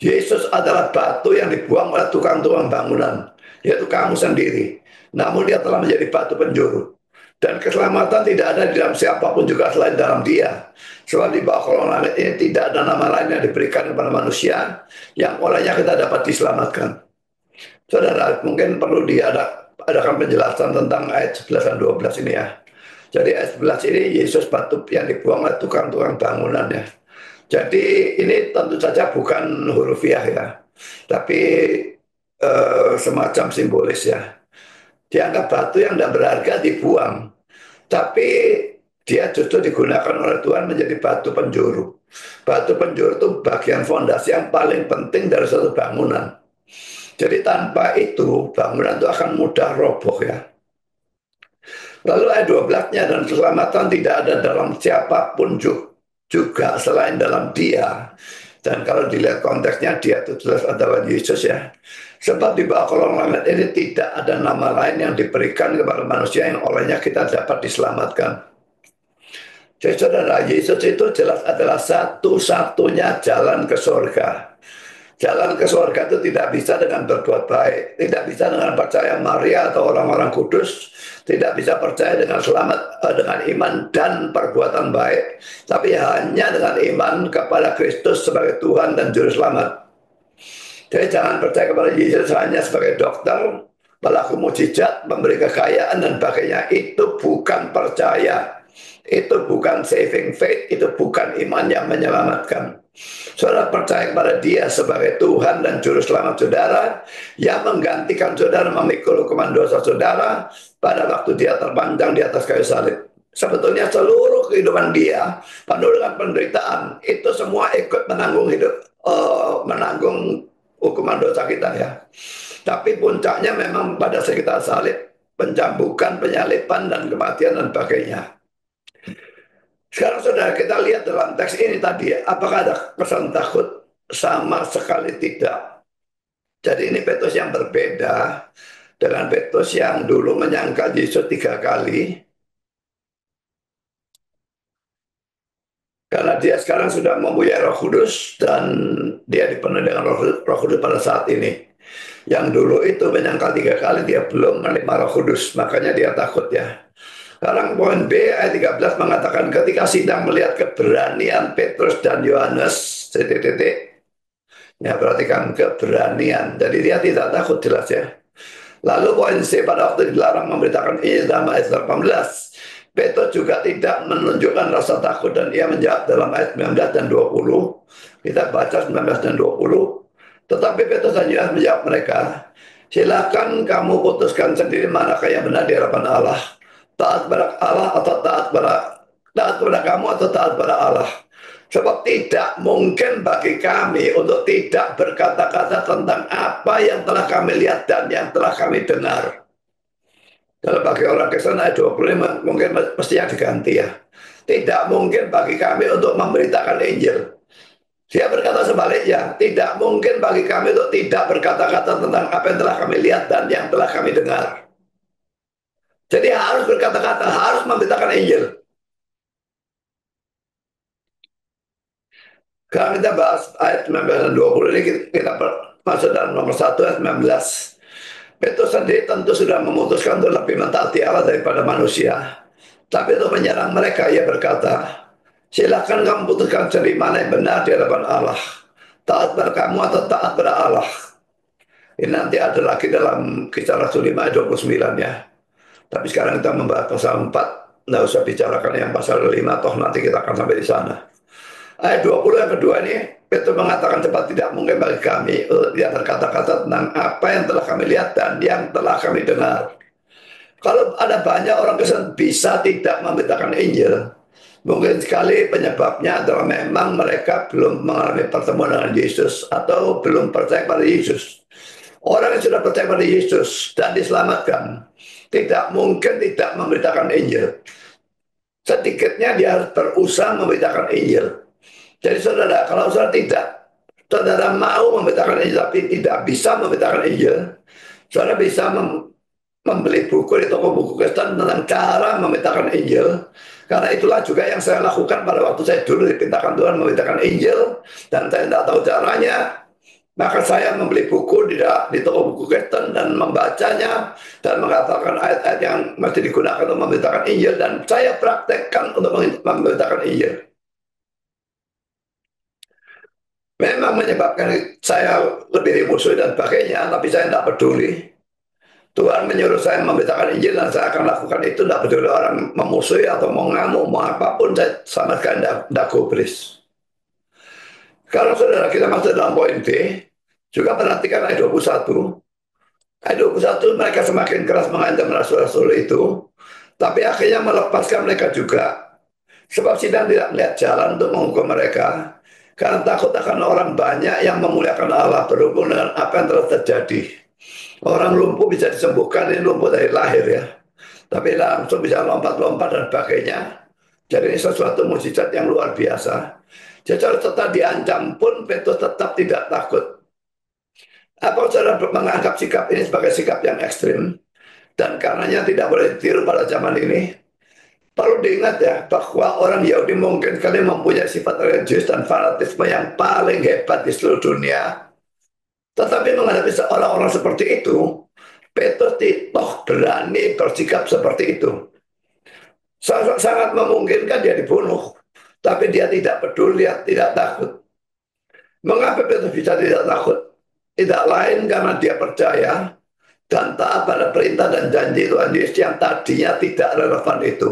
Yesus adalah batu yang dibuang oleh tukang-tukang bangunan, yaitu kamu sendiri. Namun dia telah menjadi batu penjuru. Dan keselamatan tidak ada di dalam siapapun juga selain dalam dia. Sebab di bawah kolong langit ini tidak ada nama lain yang diberikan kepada manusia yang olehnya kita dapat diselamatkan. Saudara, mungkin perlu diadakan penjelasan tentang ayat 11 dan 12 ini ya. Jadi ayat 11 ini Yesus batu yang dibuang oleh tukang-tukang bangunan ya. Jadi ini tentu saja bukan hurufiah ya. tapi semacam simbolis ya. Dianggap batu yang tidak berharga dibuang, tapi dia justru digunakan oleh Tuhan menjadi batu penjuru. Batu penjuru itu bagian fondasi yang paling penting dari suatu bangunan. Jadi tanpa itu bangunan itu akan mudah roboh ya. Lalu ayat 12-nya, dan keselamatan tidak ada dalam siapapun juga selain dalam Dia. Dan kalau dilihat konteksnya, Dia itu jelas adalah Yesus ya. Sebab di bawah kolong langit ini tidak ada nama lain yang diberikan kepada manusia yang olehnya kita dapat diselamatkan. Jadi saudara, Yesus itu jelas adalah satu-satunya jalan ke surga. Jalan ke surga itu tidak bisa dengan berbuat baik, tidak bisa dengan percaya Maria atau orang-orang kudus, tidak bisa percaya dengan selamat dengan iman dan perbuatan baik, tapi hanya dengan iman kepada Kristus sebagai Tuhan dan Juru Selamat. Jadi jangan percaya kepada Yesus hanya sebagai dokter, pelaku mujizat, memberi kekayaan dan sebagainya. Itu bukan percaya. Itu bukan saving faith, itu bukan iman yang menyelamatkan. Saudara percaya kepada Dia sebagai Tuhan dan Juru Selamat saudara, yang menggantikan saudara memikul hukuman dosa saudara pada waktu Dia terpanjang di atas kayu salib. Sebetulnya seluruh kehidupan Dia penuh dengan penderitaan, itu semua ikut menanggung menanggung hukuman dosa kita ya. Tapi puncaknya memang pada sekitar salib, pencambukan, penyalipan, dan kematian dan sebagainya. Sekarang saudara kita lihat dalam teks ini tadi, apakah ada pesan takut? Sama sekali tidak. Jadi ini Petrus yang berbeda dengan Petrus yang dulu menyangkal Yesus 3 kali. Karena dia sekarang sudah mempunyai Roh Kudus dan dia dipenuhi dengan Roh Kudus pada saat ini. Yang dulu itu menyangkal 3 kali, dia belum menerima Roh Kudus, makanya dia takut ya. Sekarang poin B ayat 13 mengatakan ketika sidang melihat keberanian Petrus dan Yohanes, ya perhatikan keberanian. Jadi dia tidak takut jelas ya. Lalu poin C, pada waktu dilarang memberitakan Injil dalam ayat 18, Petrus juga tidak menunjukkan rasa takut dan ia menjawab dalam ayat 19 dan 20. Kita baca 19 dan 20. Tetapi Petrus dan Yohanes menjawab mereka, silakan kamu putuskan sendiri manakah yang benar di hadapan Allah. Taat kepada Allah atau taat kepada kamu atau taat kepada Allah. Sebab tidak mungkin bagi kami untuk tidak berkata-kata tentang apa yang telah kami lihat dan yang telah kami dengar. Kalau bagi orang Kristen ayat 25 mungkin mestinya diganti ya. Tidak mungkin bagi kami untuk memberitakan Injil. Dia berkata sebaliknya, tidak mungkin bagi kami untuk tidak berkata-kata tentang apa yang telah kami lihat dan yang telah kami dengar. Jadi harus berkata-kata, harus memberitakan Injil. Sekarang kita bahas ayat 19 dan 20 ini, kita masuk dalam nomor 1 ayat 19. Petrus sendiri tentu sudah memutuskan untuk lebih mentaati Allah daripada manusia. Tapi untuk menyerang mereka, ia berkata, silakan kamu putuskan sendiri mana yang benar di hadapan Allah. Taat pada kamu atau taat pada Allah. Ini nanti ada lagi dalam Kisah Rasul 5 ayat 29 ya. Tapi sekarang kita membahas pasal 4. Nggak usah bicarakan yang pasal 5, toh nanti kita akan sampai di sana. Ayat 20 yang kedua ini, Petrus mengatakan cepat tidak mungkin bagi kami untuk tidak berkata-kata tentang apa yang telah kami lihat dan yang telah kami dengar. Kalau ada banyak orang Kristen bisa tidak memberitakan Injil, mungkin sekali penyebabnya adalah memang mereka belum mengalami pertemuan dengan Yesus atau belum percaya pada Yesus. Orang yang sudah percaya pada Yesus dan diselamatkan, tidak mungkin tidak memberitakan Injil. Sedikitnya dia harus berusaha memberitakan Injil. Jadi saudara, kalau saudara mau memberitakan Injil tapi tidak bisa memberitakan Injil, saudara bisa membeli buku di toko buku Kristen tentang cara memberitakan Injil. Karena itulah juga yang saya lakukan pada waktu saya dulu diperintahkan Tuhan memberitakan Injil, dan saya tidak tahu caranya. Maka saya membeli buku di toko buku Kristen dan membacanya dan mengatakan ayat-ayat yang masih digunakan untuk memberitakan Injil, dan saya praktekkan untuk memberitakan Injil. Memang menyebabkan saya lebih dimusuhi dan sebagainya, tapi saya tidak peduli. Tuhan menyuruh saya memberitakan Injil dan saya akan lakukan itu, tidak peduli orang memusuhi atau mau ngamuk, mau apapun, saya sama sekali tidak gubris. Kalau saudara kita masuk dalam poin B, Juga perhatikan ayat 21. Ayat 21 mereka semakin keras mengancam rasul-rasul itu, tapi akhirnya melepaskan mereka juga. Sebab sidang tidak melihat jalan untuk menghukum mereka, karena takut akan orang banyak yang memuliakan Allah berhubung dengan apa yang telah terjadi. Orang lumpuh bisa disembuhkan, ini lumpuh dari lahir ya. Tapi langsung bisa lompat-lompat dan sebagainya. Jadi ini sesuatu mukjizat yang luar biasa. Jadi tetap diancam pun Petrus tetap tidak takut. Apa saudara menganggap sikap ini sebagai sikap yang ekstrim? Dan karenanya tidak boleh ditiru pada zaman ini. Perlu diingat ya, bahwa orang Yahudi mungkin kali mempunyai sifat religius dan fanatisme yang paling hebat di seluruh dunia. Tetapi menghadapi orang-orang seperti itu, Petrus toh berani bersikap seperti itu. Sangat memungkinkan dia dibunuh, tapi dia tidak peduli, dia tidak takut. Mengapa Petrus bisa tidak takut? Tidak lain karena dia percaya dan taat pada perintah dan janji Tuhan Yesus yang tadinya tidak relevan itu.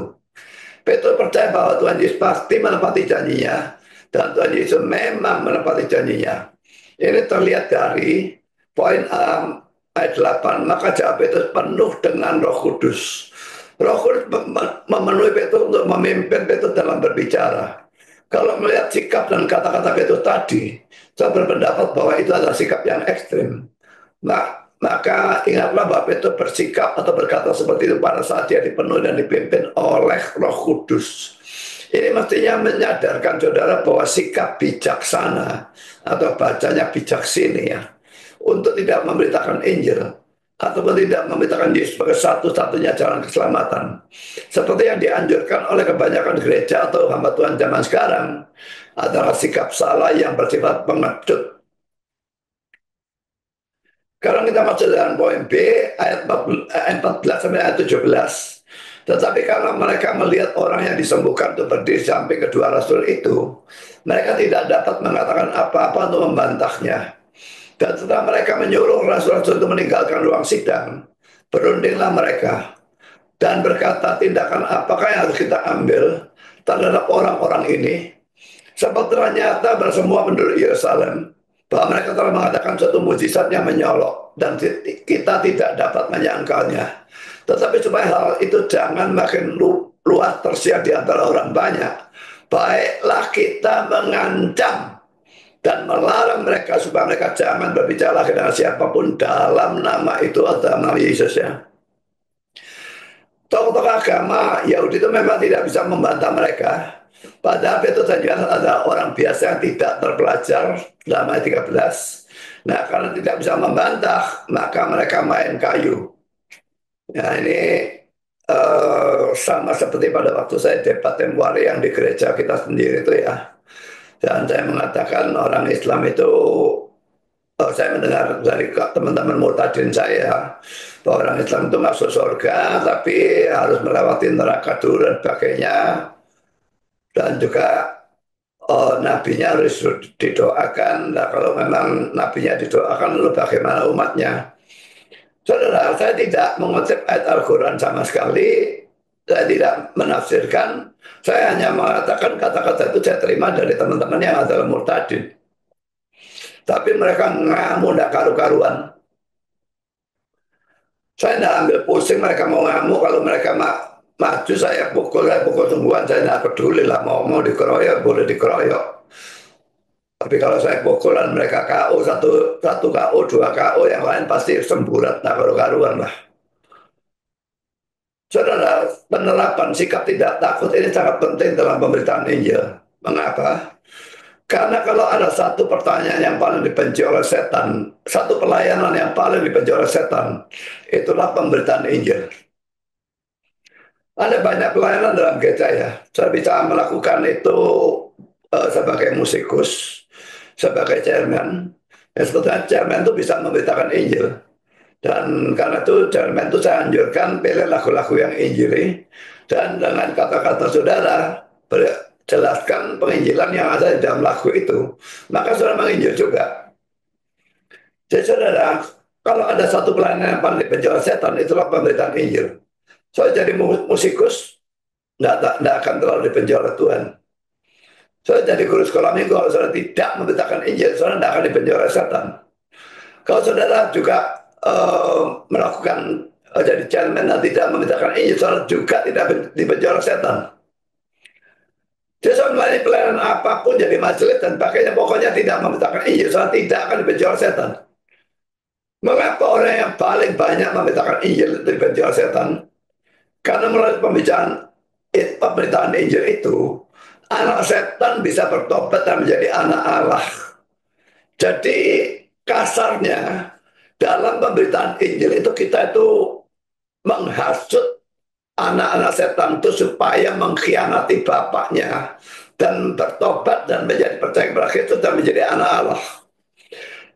Petrus percaya bahwa Tuhan Yesus pasti menepati janjinya dan Tuhan Yesus memang menepati janjinya. Ini terlihat dari poin ayat 8. Maka jawab Petrus penuh dengan Roh Kudus. Roh Kudus memenuhi Petrus untuk memimpin Petrus dalam berbicara. Kalau melihat sikap dan kata-kata Petrus tadi, saya berpendapat bahwa itu adalah sikap yang ekstrim. Nah, maka ingatlah bahwa Petrus bersikap atau berkata seperti itu pada saat dia dipenuhi dan dipimpin oleh Roh Kudus. Ini mestinya menyadarkan saudara bahwa sikap bijaksana atau bacanya bijaksini ya, untuk tidak memberitakan Injil ataupun tidak memberitakan Yesus sebagai satu-satunya jalan keselamatan. Seperti yang dianjurkan oleh kebanyakan gereja atau hamba Tuhan zaman sekarang adalah sikap salah yang bersifat pengecut. Sekarang kita masuk dengan poin B, ayat 14 sampai ayat 17. Tetapi karena mereka melihat orang yang disembuhkan untuk berdiri samping kedua rasul itu, mereka tidak dapat mengatakan apa-apa untuk membantahnya. Dan setelah mereka menyuruh rasul-rasul itu meninggalkan ruang sidang, berundinglah mereka dan berkata, tindakan apakah yang harus kita ambil terhadap orang-orang ini? Sebab ternyata bersemua penduduk Yerusalem bahwa mereka telah mengadakan suatu mujizat yang menyolok dan kita tidak dapat menyangkalnya. Tetapi supaya hal itu jangan makin luas tersiar di antara orang banyak, baiklah kita mengancam dan melarang mereka supaya mereka jangan berbicara dengan siapapun dalam nama itu atau nama Yesus ya. Tokoh-tokoh agama Yahudi itu memang tidak bisa membantah mereka. Padahal Petrus dan Yohanes adalah orang biasa yang tidak terpelajar dalam ayat 13. Nah, karena tidak bisa membantah, maka mereka main kayu. Nah, ini sama seperti pada waktu saya debat tempoh hari yang di gereja kita sendiri itu ya. Dan saya mengatakan orang Islam itu, saya mendengar dari teman-teman murtadin saya, bahwa orang Islam itu masuk surga, tapi harus melewati neraka dulu dan sebagainya. Dan juga nabinya harus didoakan. Nah, kalau memang nabinya didoakan, lalu bagaimana umatnya? Saudara, saya tidak mengutip ayat Al-Quran sama sekali. Saya tidak menafsirkan. Saya hanya mengatakan kata-kata itu saya terima dari teman-teman yang adalah murtadin. Tapi mereka ngamuk, tidak karu-karuan. Saya tidak ambil pusing mereka mau ngamuk. Kalau mereka maju, saya pukul sungguhan. Saya tidak peduli lah. Mau dikeroyok, boleh dikeroyok. Tapi kalau saya pukulan mereka KO, satu KO, dua KO, yang lain pasti semburat. Nah, karu-karuan lah. Saudara, penerapan sikap tidak takut ini sangat penting dalam pemberitaan Injil. Mengapa? Karena kalau ada satu pertanyaan yang paling dibenci oleh setan, satu pelayanan yang paling dibenci oleh setan, itulah pemberitaan Injil. Ada banyak pelayanan dalam gereja ya. Saya bisa melakukan itu sebagai musikus, sebagai chairman. Ya, sebetulnya chairman itu bisa memberitakan Injil. Dan karena itu chairman itu saya anjurkan pilih lagu-lagu yang Injili. Dan dengan kata-kata saudara, jelaskan penginjilan yang ada di dalam lagu itu. Maka saudara menginjil juga. Jadi saudara, kalau ada satu pelayanan yang paling dipenjara setan, itulah pemberitaan Injil. Saya jadi musikus, tidak akan terlalu dipenjara Tuhan. Saya jadi guru sekolah minggu, kalau saudara tidak memberitakan Injil, saudara tidak akan dipenjara setan. Kalau saudara juga melakukan jadi gentleman dan tidak memintakan Injil, saudara juga tidak dipenjara setan. Jadi sebenarnya pelayanan apapun jadi majelis dan pakainya pokoknya tidak memintakan Injil, saudara tidak akan dipenjara setan. Mengapa orang yang paling banyak memintakan Injil itu dipenjara setan? Karena melalui pemberitaan Injil itu, anak setan bisa bertobat dan menjadi anak Allah. Jadi kasarnya dalam pemberitaan Injil itu kita itu menghasut anak-anak setan itu supaya mengkhianati bapaknya dan bertobat dan menjadi percaya kepada Kristus dan menjadi anak Allah.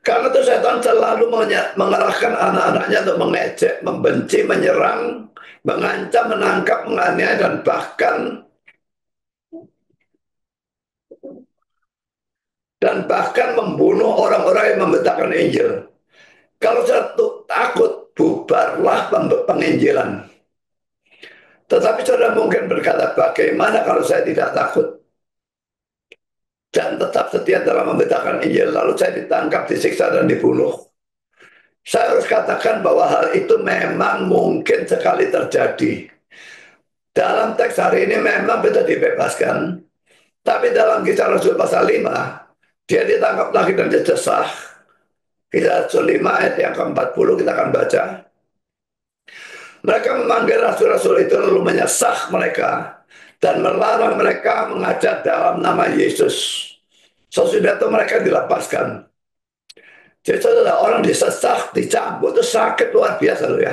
Karena itu setan selalu mengarahkan anak-anaknya untuk mengejek, membenci, menyerang, mengancam, menangkap, menganiaya, dan bahkan membunuh orang-orang yang memberitakan Injil. Kalau satu takut, bubarlah penginjilan. Tetapi saudara mungkin berkata, bagaimana kalau saya tidak takut dan tetap setia dalam memberitakan Injil, lalu saya ditangkap, disiksa, dan dibunuh? Saya harus katakan bahwa hal itu memang mungkin sekali terjadi. Dalam teks hari ini memang bisa dibebaskan, tapi dalam Kisah Rasul pasal 5, dia ditangkap lagi dan dicesah. Kisah Rasul 5 ayat yang ke-40 kita akan baca. Mereka memanggil rasul-rasul itu lalu menyesah mereka dan melarang mereka mengajar dalam nama Yesus. Sesudah itu mereka dilepaskan. Jadi saudara, orang disesah, dicambuk itu sakit luar biasa loh ya.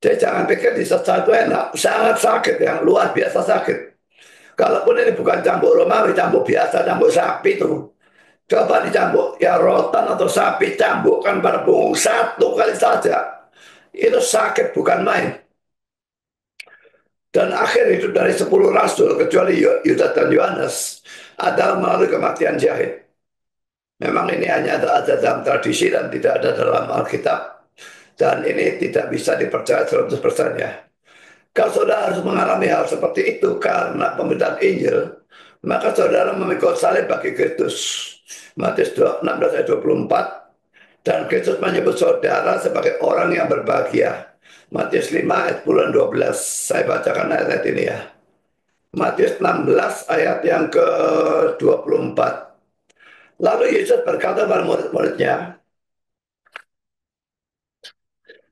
Jadi jangan pikir disesah itu enak, sangat sakit ya, luar biasa sakit. Kalaupun ini bukan cambuk Romawi, cambuk biasa, cambuk sapi itu. Coba dicambuk, ya rotan atau sapi cambukkan pada punggung satu kali saja. Itu sakit bukan main. Dan akhir hidup dari 10 rasul, kecuali Yudas dan Yohanes, adalah melalui kematian syahid. Memang ini hanya ada dalam tradisi dan tidak ada dalam Alkitab. Dan ini tidak bisa dipercaya 100% ya. Kalau saudara harus mengalami hal seperti itu karena pemberitaan Injil, maka saudara memikul salib bagi Kristus. Matius 16 ayat 24. Dan Kristus menyebut saudara sebagai orang yang berbahagia. Matius 5 ayat 10 dan 12. Saya bacakan ayat ini ya. Matius 16 ayat yang ke-24. Lalu Yesus berkata kepada murid-muridnya,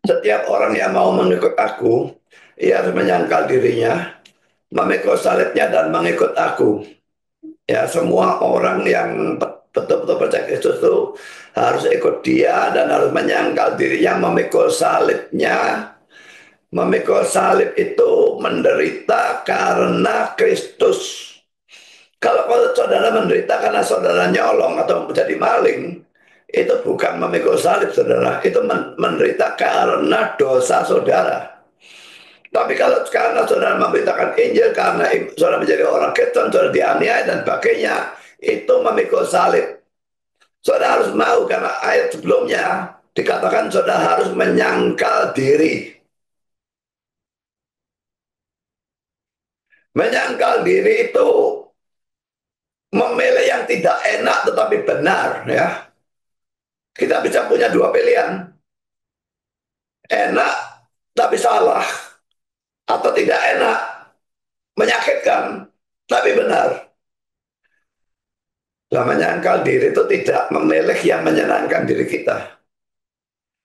setiap orang yang mau mengikut aku, ia harus menyangkal dirinya, memikul salibnya dan mengikut aku. Ya, semua orang yang betul-betul percaya Kristus itu harus ikut dia dan harus menyangkal dirinya, memikul salibnya. Memikul salib itu menderita karena Kristus. Kalau saudara menderita karena saudara nyolong atau menjadi maling, itu bukan memikul salib saudara, itu menderita karena dosa saudara. Tapi kalau karena saudara memberitakan Injil, karena saudara menjadi orang Kristen, saudara dianiaya dan sebagainya, itu memikul salib. Saudara harus mau, karena ayat sebelumnya dikatakan saudara harus menyangkal diri. Menyangkal diri itu memilih yang tidak enak tetapi benar ya. Kita bisa punya dua pilihan. Enak tapi salah, atau tidak enak, menyakitkan tapi benar. Nah, menyangkal diri itu tidak memilih yang menyenangkan diri kita.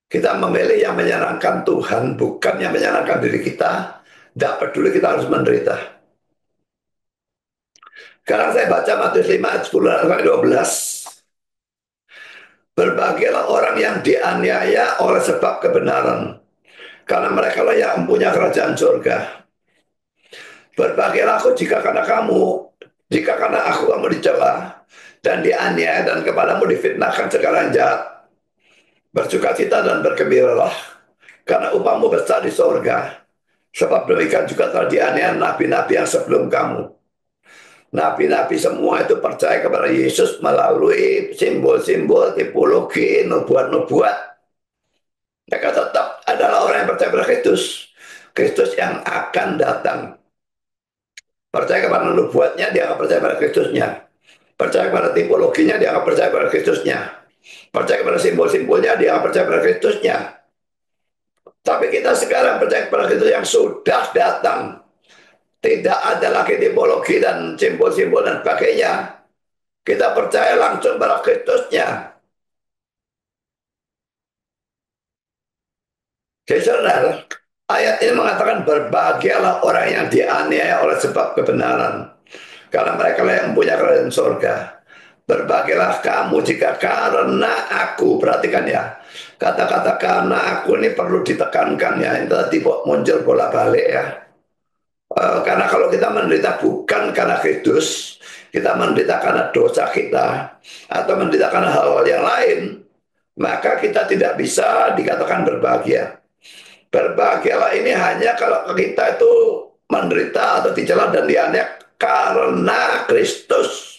Kita memilih yang menyenangkan Tuhan, bukan yang menyenangkan diri kita. Tidak peduli kita harus menderita. Sekarang saya baca Matius 5 ayat 10-12. Berbahagialah orang yang dianiaya oleh sebab kebenaran, karena mereka lah yang mempunyai kerajaan surga. Berbahagialah aku jika karena aku kamu dicela dan dianiaya dan kepadamu difitnahkan segala yang jahat. Bersukacita dan bergembiralah, karena upahmu besar di sorga. Sebab demikian juga telah dianiaya nabi-nabi yang sebelum kamu. Nabi-nabi semua itu percaya kepada Yesus melalui simbol-simbol, tipologi, nubuat-nubuat. Mereka tetap adalah orang yang percaya kepada Kristus. Kristus yang akan datang. Percaya kepada nubuatnya, dia akan percaya pada Kristusnya. Percaya pada tipologinya, dia akan percaya pada Kristusnya. Percaya kepada simbol-simbolnya, dia nggak percaya pada Kristusnya. Tapi kita sekarang percaya kepada Kristus yang sudah datang. Tidak ada lagi tipologi dan simbol-simbol dan sebagainya. Kita percaya langsung pada Kristusnya. Jadi saudara, ayat ini mengatakan berbahagialah orang yang dianiaya oleh sebab kebenaran. Karena mereka lah yang punya kerajaan surga. Berbahagialah kamu jika karena aku, perhatikan ya, kata-kata karena aku ini perlu ditekankan ya, itu tadi muncul bolak-balik ya. Karena kalau kita menderita bukan karena Kristus, kita menderita karena dosa kita, atau menderita karena hal-hal yang lain, maka kita tidak bisa dikatakan berbahagia. Berbahagialah ini hanya kalau kita itu menderita atau dicela dan dianiaya karena Kristus.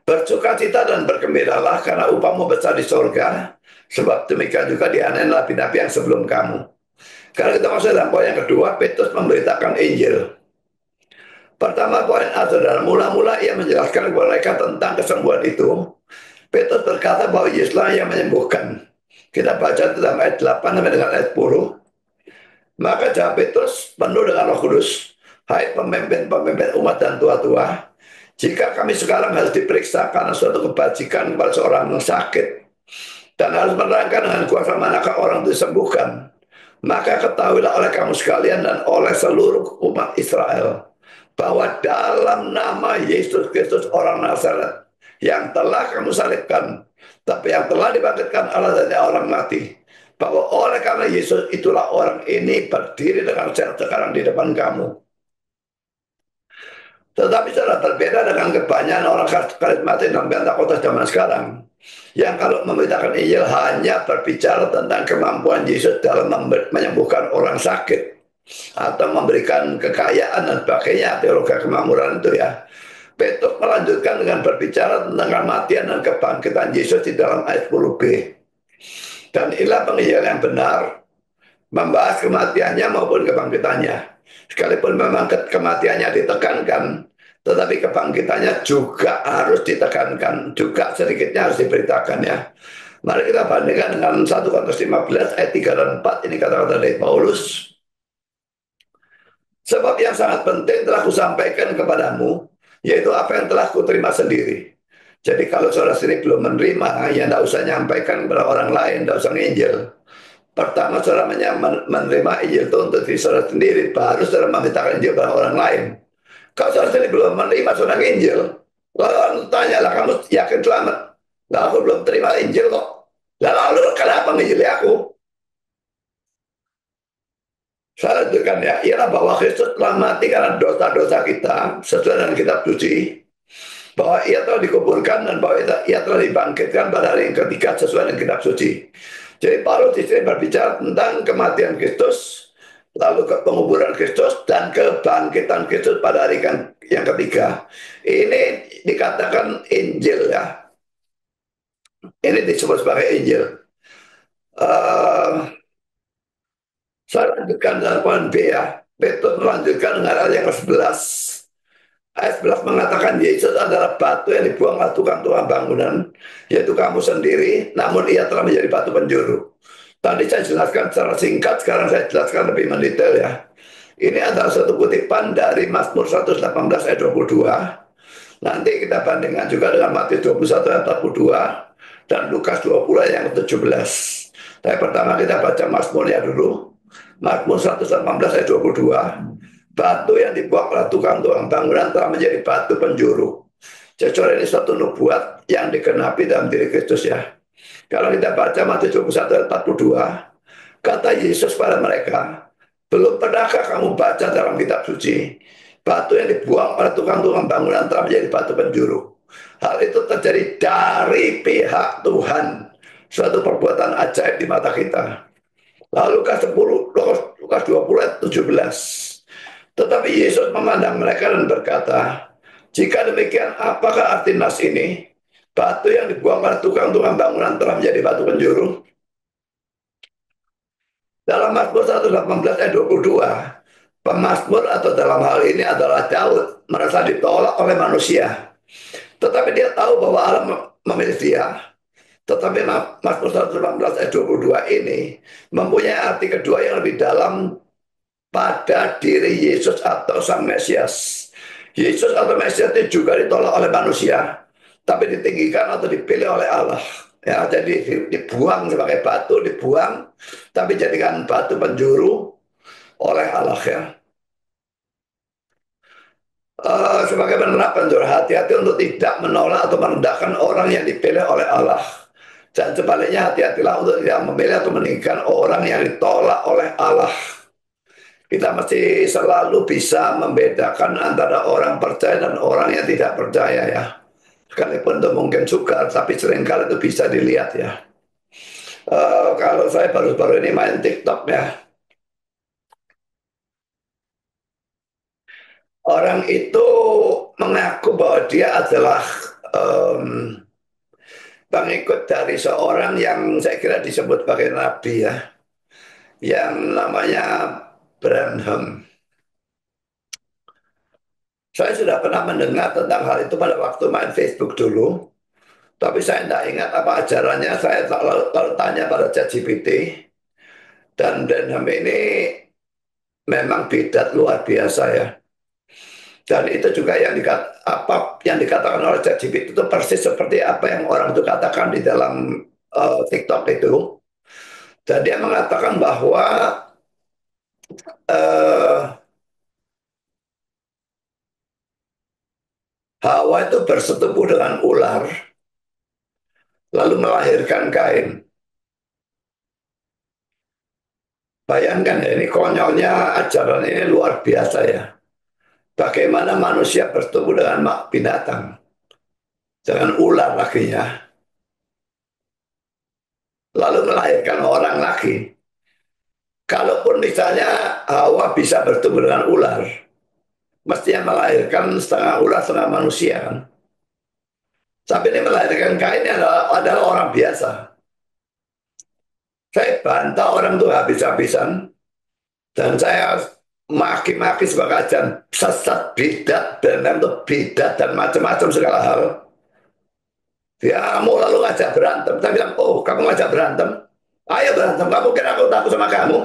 Bersukacita dan bergembiralah karena upahmu besar di sorga. Sebab demikian juga dianiaya nabi-nabi yang sebelum kamu. Karena kita masuk dalam poin yang kedua, Petrus memberitakan Injil. Pertama poin A, saudara, mula-mula ia menjelaskan kepada mereka tentang kesembuhan itu. Petrus berkata bahwa Yesuslah yang menyembuhkan. Kita baca dalam ayat 8 sampai dengan ayat 10. Maka jawab Petrus penuh dengan Roh Kudus, hai pemimpin-pemimpin umat dan tua-tua, jika kami sekarang harus diperiksa karena suatu kebajikan kepada seorang yang sakit dan harus menerangkan dengan kuasa manakah orang itu disembuhkan, maka ketahuilah oleh kamu sekalian dan oleh seluruh umat Israel bahwa dalam nama Yesus Kristus orang Nazaret yang telah kamu salibkan, tapi yang telah dibangkitkan Allah dari orang mati, bahwa oleh karena Yesus itulah orang ini berdiri dengan sekarang di depan kamu. Tetapi secara berbeda dengan kebanyakan orang karismatik dan Pentakosta zaman sekarang, yang kalau memberitakan Injil hanya berbicara tentang kemampuan Yesus dalam menyembuhkan orang sakit atau memberikan kekayaan dan sebagainya, teologi kemakmuran itu ya. Petrus melanjutkan dengan berbicara tentang kematian dan kebangkitan Yesus di dalam ayat 10b. Dan inilah penginjilan yang benar, membahas kematiannya maupun kebangkitannya. Sekalipun memang kematiannya ditekankan, tetapi kebangkitannya juga harus ditekankan, juga sedikitnya harus diberitakan ya. Mari kita bandingkan dengan 1 Korintus 15 ayat 3 dan 4, ini kata-kata dari Paulus. Sebab yang sangat penting telah kusampaikan kepadamu, yaitu apa yang telah kuterima sendiri. Jadi kalau saudara sendiri belum menerima, ya tidak usah nyampaikan kepada orang lain, tidak usah nginjil. Pertama saudara menerima Injil itu untuk diri saudara sendiri, baru saudara memberitakan Injil kepada orang lain. Kalau saudara sendiri belum menerima saudara Injil, lalu orang tanyalah, kamu yakin selamat? Lalu aku belum terima Injil kok. Lalu kenapa menginjili aku? Saya lanjutkan ya, ialah bahwa Kristus telah mati karena dosa-dosa kita, sesuai dengan kitab suci, bahwa ia telah dikuburkan dan bahwa ia telah dibangkitkan pada hari yang ketiga sesuai dengan kitab suci. Jadi Paulus di sini berbicara tentang kematian Kristus, lalu penguburan Kristus dan kebangkitan Kristus pada hari yang ketiga. Ini dikatakan Injil ya. Ini disebut sebagai Injil. Saya lanjutkan dalam poin B ya. Petrus melanjutkan dengan ayat yang ke-11. Ayat 11 mengatakan Yesus adalah batu yang dibuang oleh tukang-tukang bangunan, yaitu kamu sendiri, namun ia telah menjadi batu penjuru. Tadi saya jelaskan secara singkat, sekarang saya jelaskan lebih mendetail ya. Ini adalah satu kutipan dari Mazmur 118 ayat 22. Nanti kita bandingkan juga dengan Matius 21 ayat 42 dan Lukas 20 ayat yang ke-17. Tapi pertama kita baca Mazmurnya dulu. Mazmur 118 ayat 22. Batu yang dibuang oleh tukang-tukang bangunan telah menjadi batu penjuru. Jujur ini suatu nubuat yang dikenapi dalam diri Kristus ya. Kalau kita baca Matius 21 ayat 42, kata Yesus pada mereka, belum pernahkah kamu baca dalam kitab suci, batu yang dibuang oleh tukang-tukang bangunan telah menjadi batu penjuru. Hal itu terjadi dari pihak Tuhan, suatu perbuatan ajaib di mata kita. Lalu Lukas 20 ayat 17. Tetapi Yesus memandang mereka dan berkata, jika demikian apakah arti nas ini? Batu yang dibuang oleh tukang-tukang bangunan telah menjadi batu penjuru. Dalam Mazmur 118 ayat 22, pemazmur atau dalam hal ini adalah Daud merasa ditolak oleh manusia. Tetapi dia tahu bahwa Allah memilih dia. Tetapi Mazmur 118 ayat 22 ini mempunyai arti kedua yang lebih dalam pada diri Yesus atau Sang Mesias. Yesus atau Mesias itu juga ditolak oleh manusia, tapi ditinggikan atau dipilih oleh Allah. Ya, jadi dibuang sebagai batu, dibuang, tapi jadikan batu penjuru oleh Allah ya. Sebagai penerap penjuru, hati-hati untuk tidak menolak atau merendahkan orang yang dipilih oleh Allah. Dan sebaliknya hati-hatilah untuk tidak memilih atau meninggikan orang yang ditolak oleh Allah. Kita mesti selalu bisa membedakan antara orang percaya dan orang yang tidak percaya ya. Sekalipun itu mungkin sukar, tapi seringkali itu bisa dilihat ya. Kalau saya baru-baru ini main TikTok ya, orang itu mengaku bahwa dia adalah um, pengikut dari seorang yang saya kira disebut sebagai nabi ya, yang namanya Branham. Saya sudah pernah mendengar tentang hal itu pada waktu main Facebook dulu, tapi saya tidak ingat apa ajarannya. Saya lalu tanya pada ChatGPT, dan Branham ini memang bidat luar biasa ya. Dan itu juga yang dikatakan oleh ChatGPT itu persis seperti apa yang orang itu katakan di dalam TikTok itu. Dan dia mengatakan bahwa uh, Hawa itu bersetubuh dengan ular, lalu melahirkan Kain. Bayangkan ya, ini konyolnya ajaran ini luar biasa ya. Bagaimana manusia bertemu dengan binatang, dengan ular lagi ya, lalu melahirkan orang lagi. Kalaupun misalnya Hawa bisa bertemu dengan ular, mestinya melahirkan setengah ular, setengah manusia kan. Tapi ini melahirkan Kain adalah orang biasa. Saya bantah orang itu habis-habisan, dan saya maki-maki sebagai ajan sesat, bidat, dan itu bidat dan macam-macam segala hal. Dia mau lalu ngajak berantem. Saya bilang, oh kamu ngajak berantem? Ayo berantem, kamu kira aku takut sama kamu?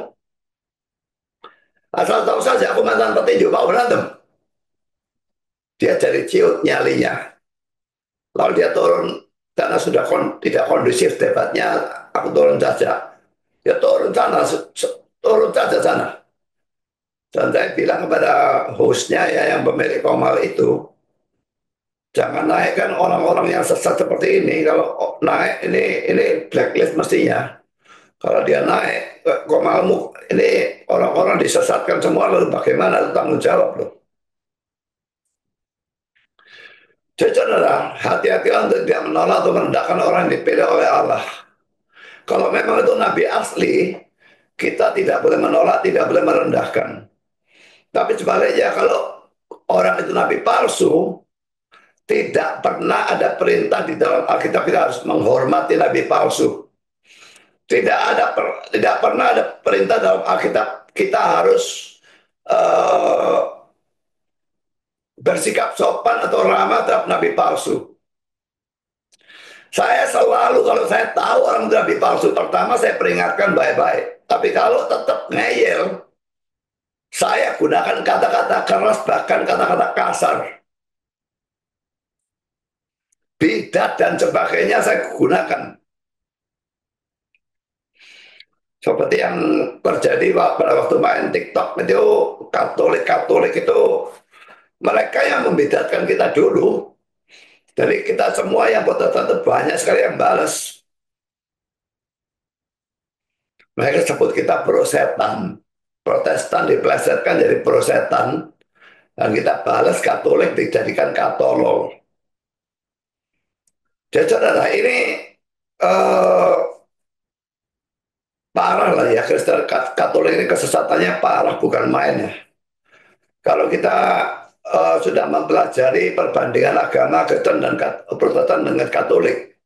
Asal tahu saja aku mantan petinju, mau berantem. Dia jadi ciut nyalinya. Lalu dia turun, karena sudah tidak kondusif debatnya, aku turun saja. Dia turun sana, turun saja sana. Dan saya bilang kepada hostnya ya, yang pemilik Komal itu, jangan naikkan orang-orang yang sesat seperti ini. Kalau naik ini blacklist mestinya. Kalau dia naik Komalmu, ini orang-orang disesatkan semua, lalu bagaimana tanggung jawab loh. Jadi saudara, hati-hati untuk tidak menolak atau merendahkan orang yang dipilih oleh Allah. Kalau memang itu nabi asli, kita tidak boleh menolak, tidak boleh merendahkan. Tapi sebaliknya kalau orang itu nabi palsu, tidak pernah ada perintah di dalam Alkitab kita harus menghormati nabi palsu. Tidak pernah ada perintah dalam Alkitab kita harus uh, bersikap sopan atau ramah terhadap nabi palsu. Saya selalu kalau saya tahu orang itu nabi palsu, pertama saya peringatkan baik-baik. Tapi kalau tetap ngeyel, saya gunakan kata-kata keras, bahkan kata-kata kasar. Bidat dan sebagainya saya gunakan. Seperti yang terjadi pada waktu main TikTok itu, Katolik-Katolik itu mereka yang membedakan kita dulu. Jadi kita semua yang Protestan itu banyak sekali yang balas. Mereka sebut kita prosetan. Protestan diplesetkan jadi prosetan. Dan kita balas Katolik dijadikan katolol. Jadi saudara ini eh, parah lah ya. Kristen Katolik ini kesesatannya parah, bukan main ya. Kalau kita sudah mempelajari perbandingan agama Kristen dan Protestan dengan Katolik,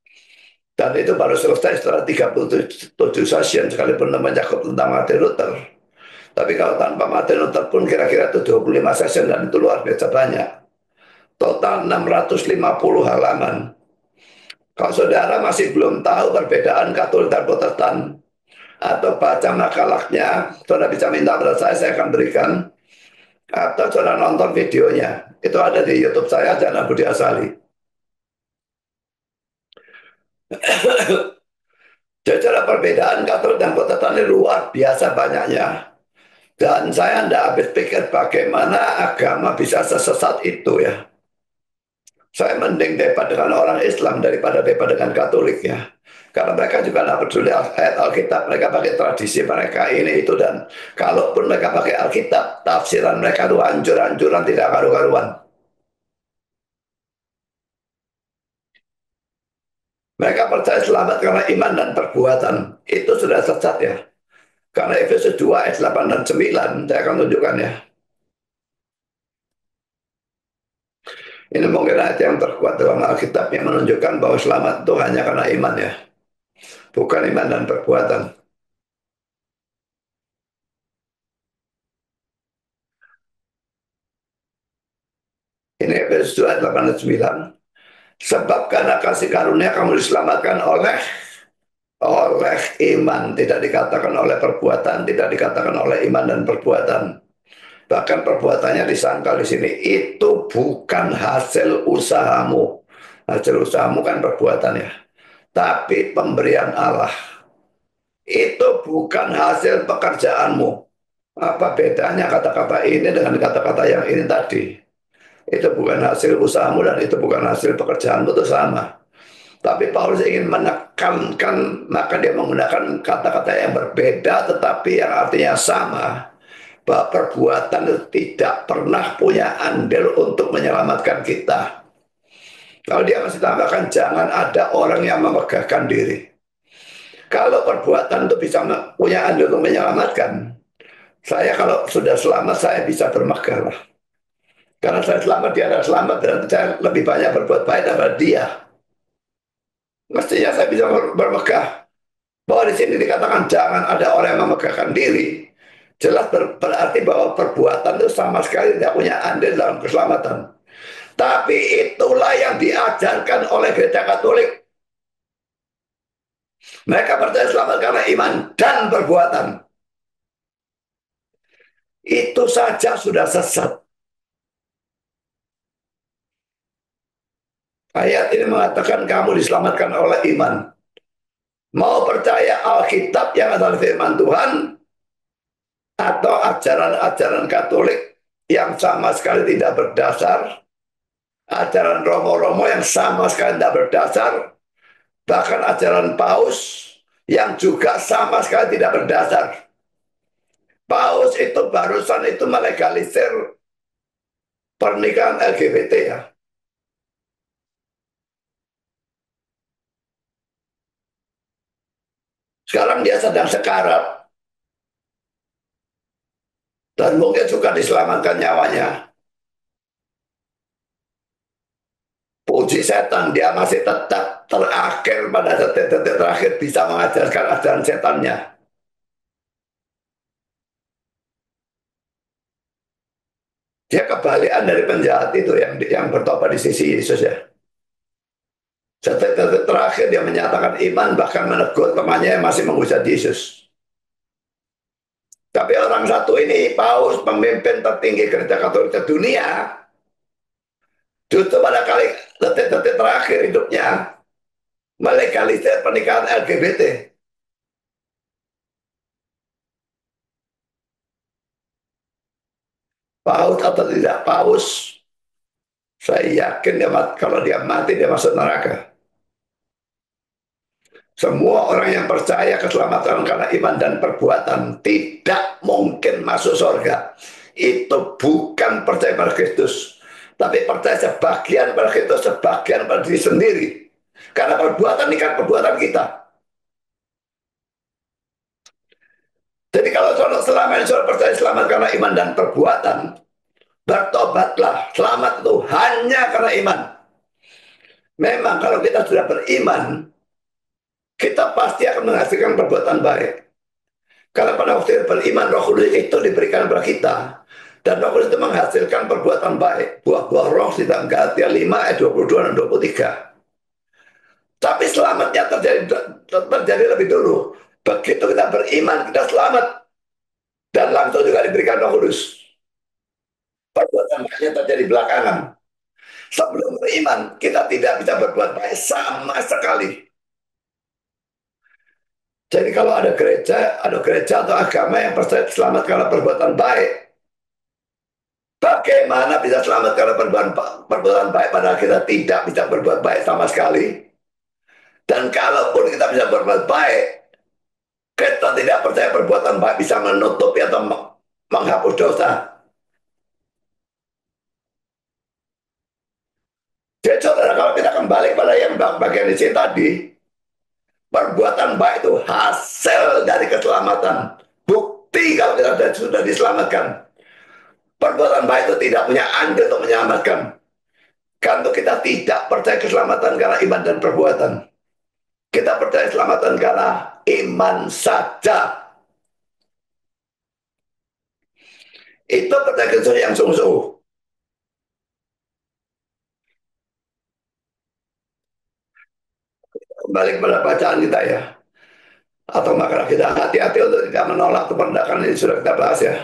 dan itu baru selesai setelah 37 session, sekalipun namanya Jacob tentang Martin Luther. Tapi kalau tanpa Martin Luther pun kira-kira itu 25 session, dan itu luar biasa banyak. Total 650 halaman. Kalau saudara masih belum tahu perbedaan Katolik dan Protestan, atau baca makalahnya, saudara bisa minta pada saya akan berikan. Atau saudara nonton videonya. Itu ada di YouTube saya, Jana Budi Asali. Jadi cara perbedaan Katolik dan Protestan ini luar biasa banyaknya. Dan saya tidak habis pikir bagaimana agama bisa sesesat itu ya. Saya mending debat dengan orang Islam daripada debat dengan Katolik ya. Karena mereka juga tidak peduli ayat Alkitab. Mereka pakai tradisi mereka ini itu. Dan kalaupun mereka pakai Alkitab, tafsiran mereka itu hancur-hancuran tidak karu-karuan. Mereka percaya selamat karena iman dan perbuatan. Itu sudah sesat ya. Karena Efesus 2 ayat 8 dan 9, saya akan tunjukkan ya. Ini mungkin ayat yang terkuat dalam Alkitab yang menunjukkan bahwa selamat itu hanya karena iman ya. Bukan iman dan perbuatan. Ini Efesus 2 ayat 8 dan 9. Sebab karena kasih karunia kamu diselamatkan oleh iman. Tidak dikatakan oleh perbuatan. Tidak dikatakan oleh iman dan perbuatan. Bahkan perbuatannya disangkal di sini. Itu bukan hasil usahamu. Hasil usahamu kan perbuatan ya. Tapi pemberian Allah. Itu bukan hasil pekerjaanmu. Apa bedanya kata-kata ini dengan kata-kata yang ini tadi? Itu bukan hasil usahamu dan itu bukan hasil pekerjaanmu, itu sama. Tapi Paulus ingin menekankan, maka dia menggunakan kata-kata yang berbeda tetapi yang artinya sama. Bahwa perbuatan itu tidak pernah punya andil untuk menyelamatkan kita. Kalau dia masih tambahkan, jangan ada orang yang memegahkan diri. Kalau perbuatan itu bisa punya andil untuk menyelamatkan, saya kalau sudah selamat, saya bisa bermegah lah. Karena saya selamat, dia ada selamat, berarti saya lebih banyak berbuat baik daripada dia. Mestinya saya bisa bermegah. Bahwa di sini dikatakan jangan ada orang yang memegahkan diri. Jelas berarti bahwa perbuatan itu sama sekali tidak punya andil dalam keselamatan. Tapi itulah yang diajarkan oleh gereja Katolik. Mereka percaya selamat karena iman dan perbuatan. Itu saja sudah sesat. Ayat ini mengatakan kamu diselamatkan oleh iman. Mau percaya Alkitab yang adalah firman Tuhan atau ajaran-ajaran Katolik yang sama sekali tidak berdasar, ajaran Romo-Romo yang sama sekali tidak berdasar, bahkan ajaran Paus yang juga sama sekali tidak berdasar. Paus itu barusan itu melegalisir pernikahan LGBT ya. Sekarang dia sedang sekarat dan mungkin juga diselamatkan nyawanya. Puji setan, dia masih tetap terakhir pada detik-detik terakhir bisa mengajarkan ajaran setannya. Dia kebalikan dari penjahat itu yang bertobat di sisi Yesus ya. Detik-detik terakhir dia menyatakan iman, bahkan menegur temannya yang masih menghujat Yesus. Tapi orang satu ini, Paus, pemimpin tertinggi gereja Katolik dunia, justru pada kali detik-detik terakhir hidupnya melegalisir pernikahan LGBT. Paus atau tidak paus, saya yakin kalau dia mati dia masuk neraka. Semua orang yang percaya keselamatan karena iman dan perbuatan tidak mungkin masuk surga. Itu bukan percaya pada Kristus, tapi percaya sebagian pada Kristus, sebagian pada diri sendiri. Karena perbuatan ini kan perbuatan kita. Jadi kalau selama ini saudara percaya selamat karena iman dan perbuatan, bertobatlah. Selamat itu hanya karena iman. Memang kalau kita sudah beriman, kita pasti akan menghasilkan perbuatan baik. Kalau pada waktu beriman, Roh Kudus itu diberikan kepada kita. Dan Roh Kudus itu menghasilkan perbuatan baik. Buah-buah roh di dalam Galatia 5 ayat 22 dan 23. Tapi selamatnya terjadi lebih dulu. Begitu kita beriman, kita selamat. Dan langsung juga diberikan Roh Kudus. Perbuatan baiknya terjadi belakangan. Sebelum beriman, kita tidak bisa berbuat baik sama sekali. Jadi kalau ada gereja atau agama yang percaya selamat karena perbuatan baik, bagaimana bisa selamat karena perbuatan baik padahal kita tidak bisa berbuat baik sama sekali? Dan kalaupun kita bisa berbuat baik, kita tidak percaya perbuatan baik bisa menutupi atau menghapus dosa. Jadi saudara, kalau kita kembali pada yang bagian di sini tadi, perbuatan baik itu hasil dari keselamatan. Bukti kalau kita sudah diselamatkan. Perbuatan baik itu tidak punya andil untuk menyelamatkan. Kalau kita tidak percaya keselamatan karena iman dan perbuatan. Kita percaya keselamatan karena iman saja. Itu percaya keselamatan yang sungguh-sungguh. Kembali kepada bacaan kita ya. Atau maka kita hati-hati untuk tidak menolak kemerdekaan ini sudah kita bahas ya.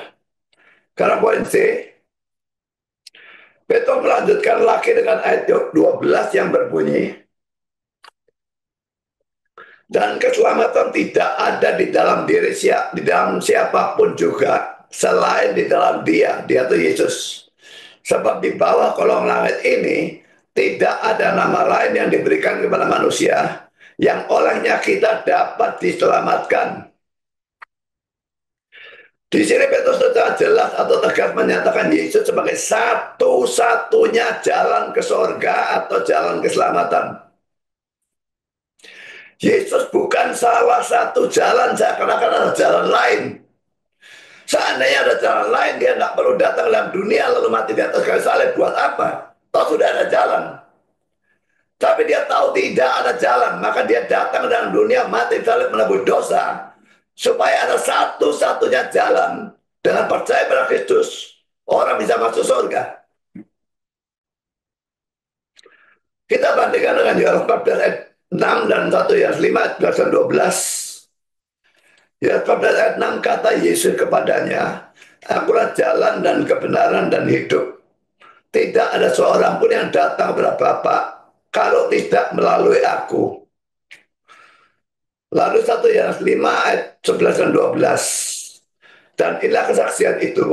Karena poin C, Petrus melanjutkan lagi dengan ayat 12 yang berbunyi, dan keselamatan tidak ada di dalam di dalam siapapun juga selain di dalam Dia itu Yesus. Sebab di bawah kolong langit ini tidak ada nama lain yang diberikan kepada manusia yang olehnya kita dapat diselamatkan. Di sini Petrus secara jelas atau tegas menyatakan Yesus sebagai satu-satunya jalan ke surga atau jalan keselamatan. Yesus bukan salah satu jalan, seakan-akan ada jalan lain. Seandainya ada jalan lain, dia nggak perlu datang dalam dunia lalu mati di atas kayu salib. Buat apa? Toh sudah ada jalan. Tapi dia tahu tidak ada jalan, maka dia datang dalam dunia mati di salib menebus dosa. Supaya ada satu-satunya jalan dengan percaya pada Kristus, orang bisa masuk surga. Kita bandingkan dengan Yohanes 14 ayat 6 dan 1 Yohanes 5 ayat 11 dan 12. Yohanes 14 ayat 6 kata Yesus kepadanya, Akulah jalan dan kebenaran dan hidup. Tidak ada seorang pun yang datang kepada Bapa kalau tidak melalui aku. Lalu 1 Yohanes 5 ayat 11 dan 12. Dan inilah kesaksian itu.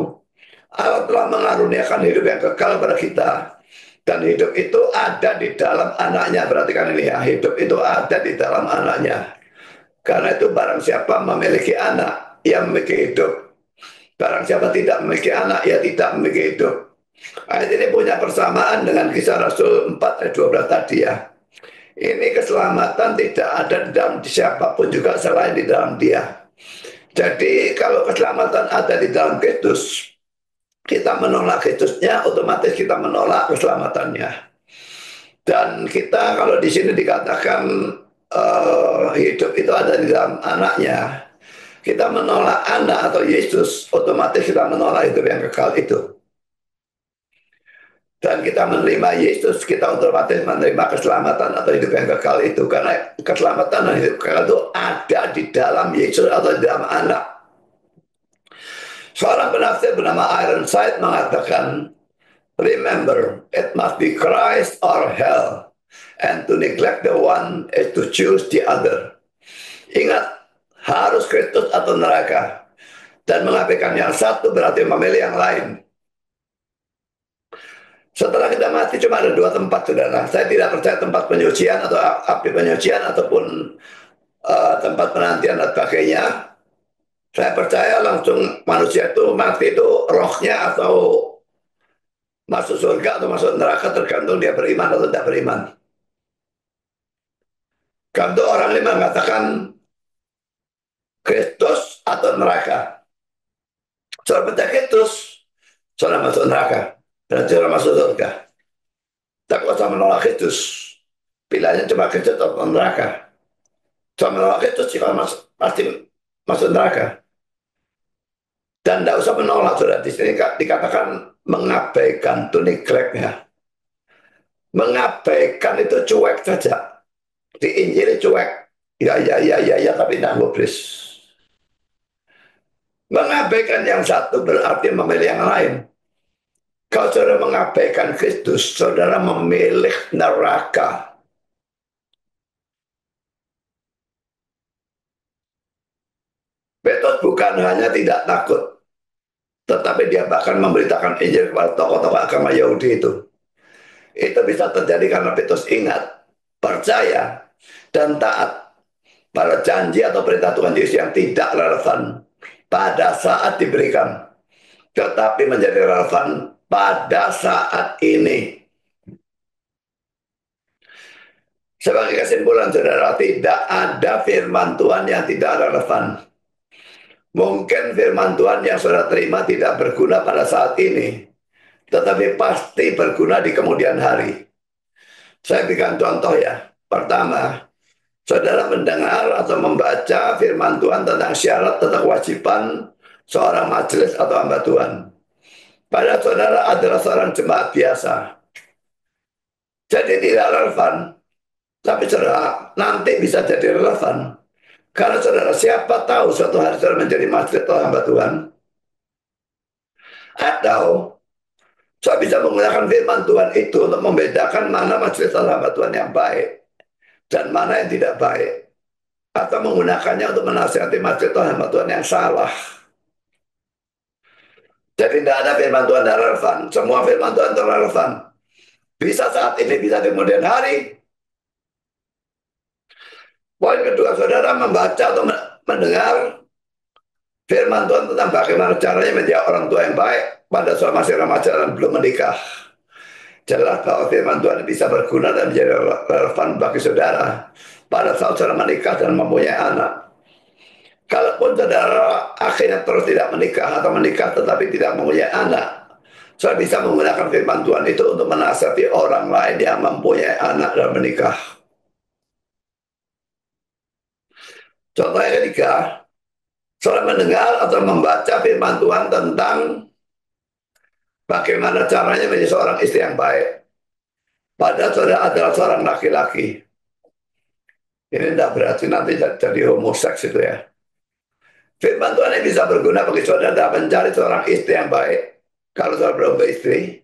Allah telah mengaruniakan hidup yang kekal pada kita. Dan hidup itu ada di dalam anaknya. Perhatikan ini ya, hidup itu ada di dalam anaknya. Karena itu barang siapa memiliki anak, ia memiliki hidup. Barang siapa tidak memiliki anak, ia tidak memiliki hidup. Ayat ini punya persamaan dengan kisah Rasul 4 ayat 12 tadi ya. Ini keselamatan tidak ada di dalam siapapun juga selain di dalam dia. Jadi kalau keselamatan ada di dalam Kristus, kita menolak Kristusnya, otomatis kita menolak keselamatannya. Dan kita kalau di sini dikatakan hidup itu ada di dalam anaknya, kita menolak anak atau Yesus, otomatis kita menolak hidup yang kekal itu. Dan kita menerima Yesus, kita otomatis menerima keselamatan atau hidup yang kekal itu. Karena keselamatan dan hidup kekal itu ada di dalam Yesus atau di dalam anak. Seorang penafsir bernama Ironside mengatakan, remember, it must be Christ or hell. And to neglect the one is to choose the other. Ingat, harus Kristus atau neraka. Dan mengabaikan yang satu berarti memilih yang lain. Setelah kita mati cuma ada dua tempat, saudara. Saya tidak percaya tempat penyucian atau api penyucian ataupun tempat penantian dan sebagainya. Saya percaya langsung manusia itu mati itu rohnya atau masuk surga atau masuk neraka tergantung dia beriman atau tidak beriman. Kalau orang lima mengatakan Kristus atau neraka. Soal percaya Kristus, soal masuk neraka. Dan soal masuk surga. Tak usah menolak Kristus. Pilihannya cuma Kristus atau neraka. Soal menolak Kristus, pasti masuk neraka. Dan tidak usah menolak, sudah di sini dikatakan mengabaikan, to neglect ya. Mengabaikan itu cuek saja. Di Injil cuek. Ya, ya, ya, ya, ya, tapi tidak gubris. Mengabaikan yang satu berarti memilih yang lain. Kalau saudara mengabaikan Kristus, saudara memilih neraka. Petrus bukan hanya tidak takut, tetapi dia bahkan memberitakan Injil kepada tokoh-tokoh agama Yahudi itu. Itu bisa terjadi karena Petrus ingat, percaya, dan taat pada janji atau perintah Tuhan Yesus yang tidak relevan pada saat diberikan, tetapi menjadi relevan pada saat ini. Sebagai kesimpulan, saudara, tidak ada firman Tuhan yang tidak relevan. Mungkin firman Tuhan yang saudara terima tidak berguna pada saat ini, tetapi pasti berguna di kemudian hari. Saya berikan contoh ya. Pertama, saudara mendengar atau membaca firman Tuhan tentang syarat tentang kewajiban seorang majelis atau hamba Tuhan. Padahal saudara adalah seorang jemaat biasa. Jadi tidak relevan. Tapi saudara nanti bisa jadi relevan. Karena saudara siapa tahu suatu hari saudara menjadi majelis atau hamba Tuhan. Atau saya bisa menggunakan firman Tuhan itu untuk membedakan mana majelis atau hamba Tuhan yang baik dan mana yang tidak baik. Atau menggunakannya untuk menasihati majelis atau hamba Tuhan yang salah. Jadi tidak ada firman Tuhan yang relevan. Semua firman Tuhan itu relevan. Bisa saat ini, bisa di kemudian hari. Poin kedua, saudara membaca atau mendengar firman Tuhan tentang bagaimana caranya menjadi orang tua yang baik pada saat masih remaja dan belum menikah. Jelas bahwa firman Tuhan bisa berguna dan menjadi relevan bagi saudara pada saat saudara menikah dan mempunyai anak. Kalaupun saudara akhirnya terus tidak menikah atau menikah tetapi tidak mempunyai anak, saya bisa menggunakan firman Tuhan itu untuk menasihati orang lain yang mempunyai anak dan menikah. Contoh yang ketiga, saya mendengar atau membaca firman Tuhan tentang bagaimana caranya menjadi seorang istri yang baik. Padahal saudara adalah seorang laki-laki. Ini tidak berarti nanti jadi homoseks itu ya. Firman Tuhan ini bisa berguna bagi saudara dalam mencari seorang istri yang baik. Kalau saudara belum beristri.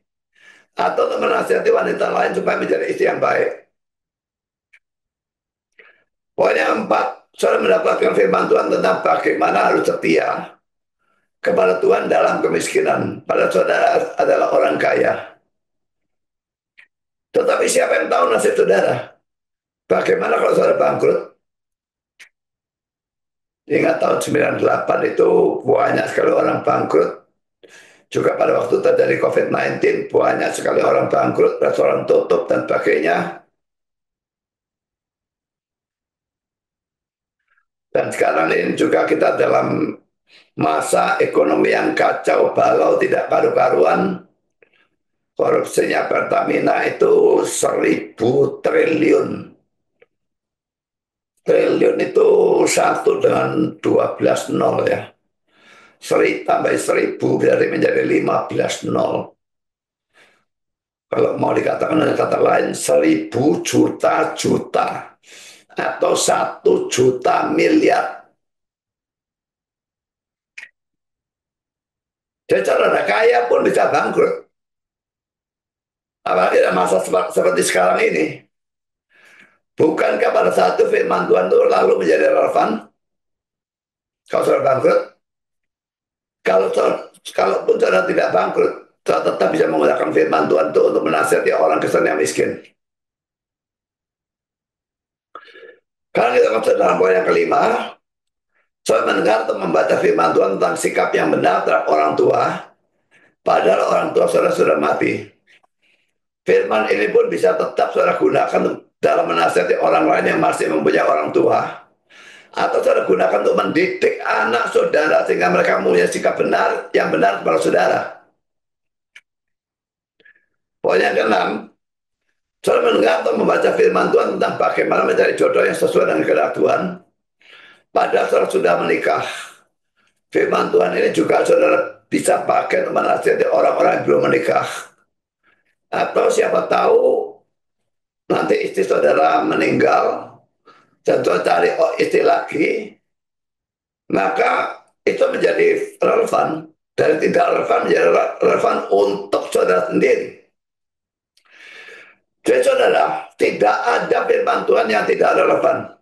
Atau untuk menasihati wanita lain supaya menjadi istri yang baik. Poin yang keempat, saudara mendapatkan firman Tuhan tentang bagaimana harus setia kepada Tuhan dalam kemiskinan. Padahal saudara adalah orang kaya. Tetapi siapa yang tahu nasib saudara? Bagaimana kalau saudara bangkrut? Ingat tahun 98 itu banyak sekali orang bangkrut. Juga pada waktu terjadi COVID-19 banyak sekali orang bangkrut, restoran tutup dan sebagainya. Dan sekarang ini juga kita dalam masa ekonomi yang kacau balau tidak karu-karuan. Korupsinya Pertamina itu 1.000 triliun. Triliun itu satu dengan 12 nol ya. Tambah 1.000 berarti menjadi 15 nol. Kalau mau dikatakan dengan kata lain, 1.000 juta atau 1 juta miliar. Jadi cara kaya pun bisa bangkrut. Apalagi dalam masa seperti sekarang ini. Bukankah pada saat itu firman Tuhan itu lalu menjadi relevan? Kalau saudara bangkrut, kalau kalaupun saudara tidak bangkrut, saudara tetap bisa menggunakan firman Tuhan itu untuk menasihati orang Kristen yang miskin. Karena kita masuk dalam poin yang kelima, saya mendengar atau membaca firman Tuhan tentang sikap yang benar terhadap orang tua, padahal orang tua saudara sudah mati. Firman ini pun bisa tetap saudara gunakan dalam menasihati orang lain yang masih mempunyai orang tua. Atau saudara gunakan untuk mendidik anak saudara sehingga mereka mempunyai sikap benar, yang benar kepada saudara. Poin yang keenam, saudara mendengar atau membaca firman Tuhan tentang bagaimana mencari jodoh yang sesuai dengan kehendak Tuhan. Padahal saudara sudah menikah. Firman Tuhan ini juga saudara bisa pakai untuk menasihati orang-orang yang belum menikah. Atau siapa tahu nanti istri saudara meninggal, contoh cari istri lagi, maka itu menjadi relevan. Dari tidak relevan menjadi relevan untuk saudara sendiri. Jadi saudara, tidak ada firman Tuhan yang tidak relevan.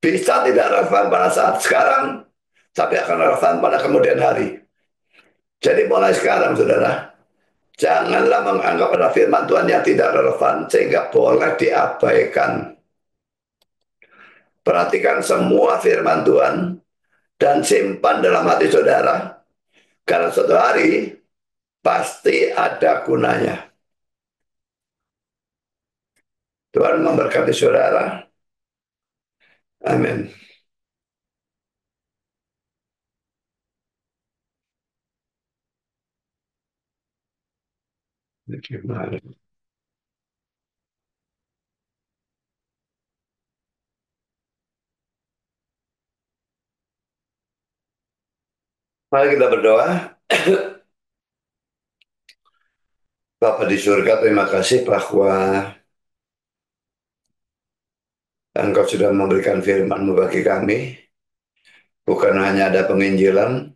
Bisa tidak relevan pada saat sekarang, tapi akan relevan pada kemudian hari. Jadi mulai sekarang saudara, janganlah menganggap ada firman Tuhan yang tidak relevan sehingga boleh diabaikan. Perhatikan semua firman Tuhan dan simpan dalam hati saudara. Karena suatu hari pasti ada gunanya. Tuhan memberkati saudara. Amin. Mari kita berdoa. Bapa di surga, terima kasih bahwa Engkau sudah memberikan firman-Mu bagi kami. Bukan hanya ada penginjilan,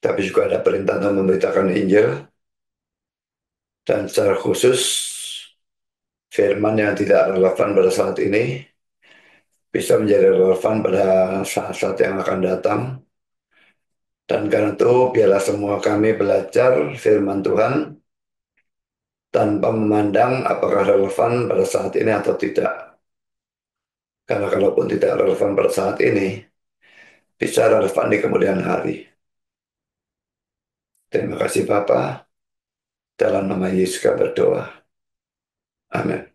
tapi juga ada perintah untuk memberitakan Injil. Dan secara khusus, firman yang tidak relevan pada saat ini bisa menjadi relevan pada saat-saat yang akan datang. Dan karena itu, biarlah semua kami belajar firman Tuhan tanpa memandang apakah relevan pada saat ini atau tidak. Karena kalaupun tidak relevan pada saat ini, bisa relevan di kemudian hari. Terima kasih Bapak. Dalam nama Yesus kami berdoa. Amin.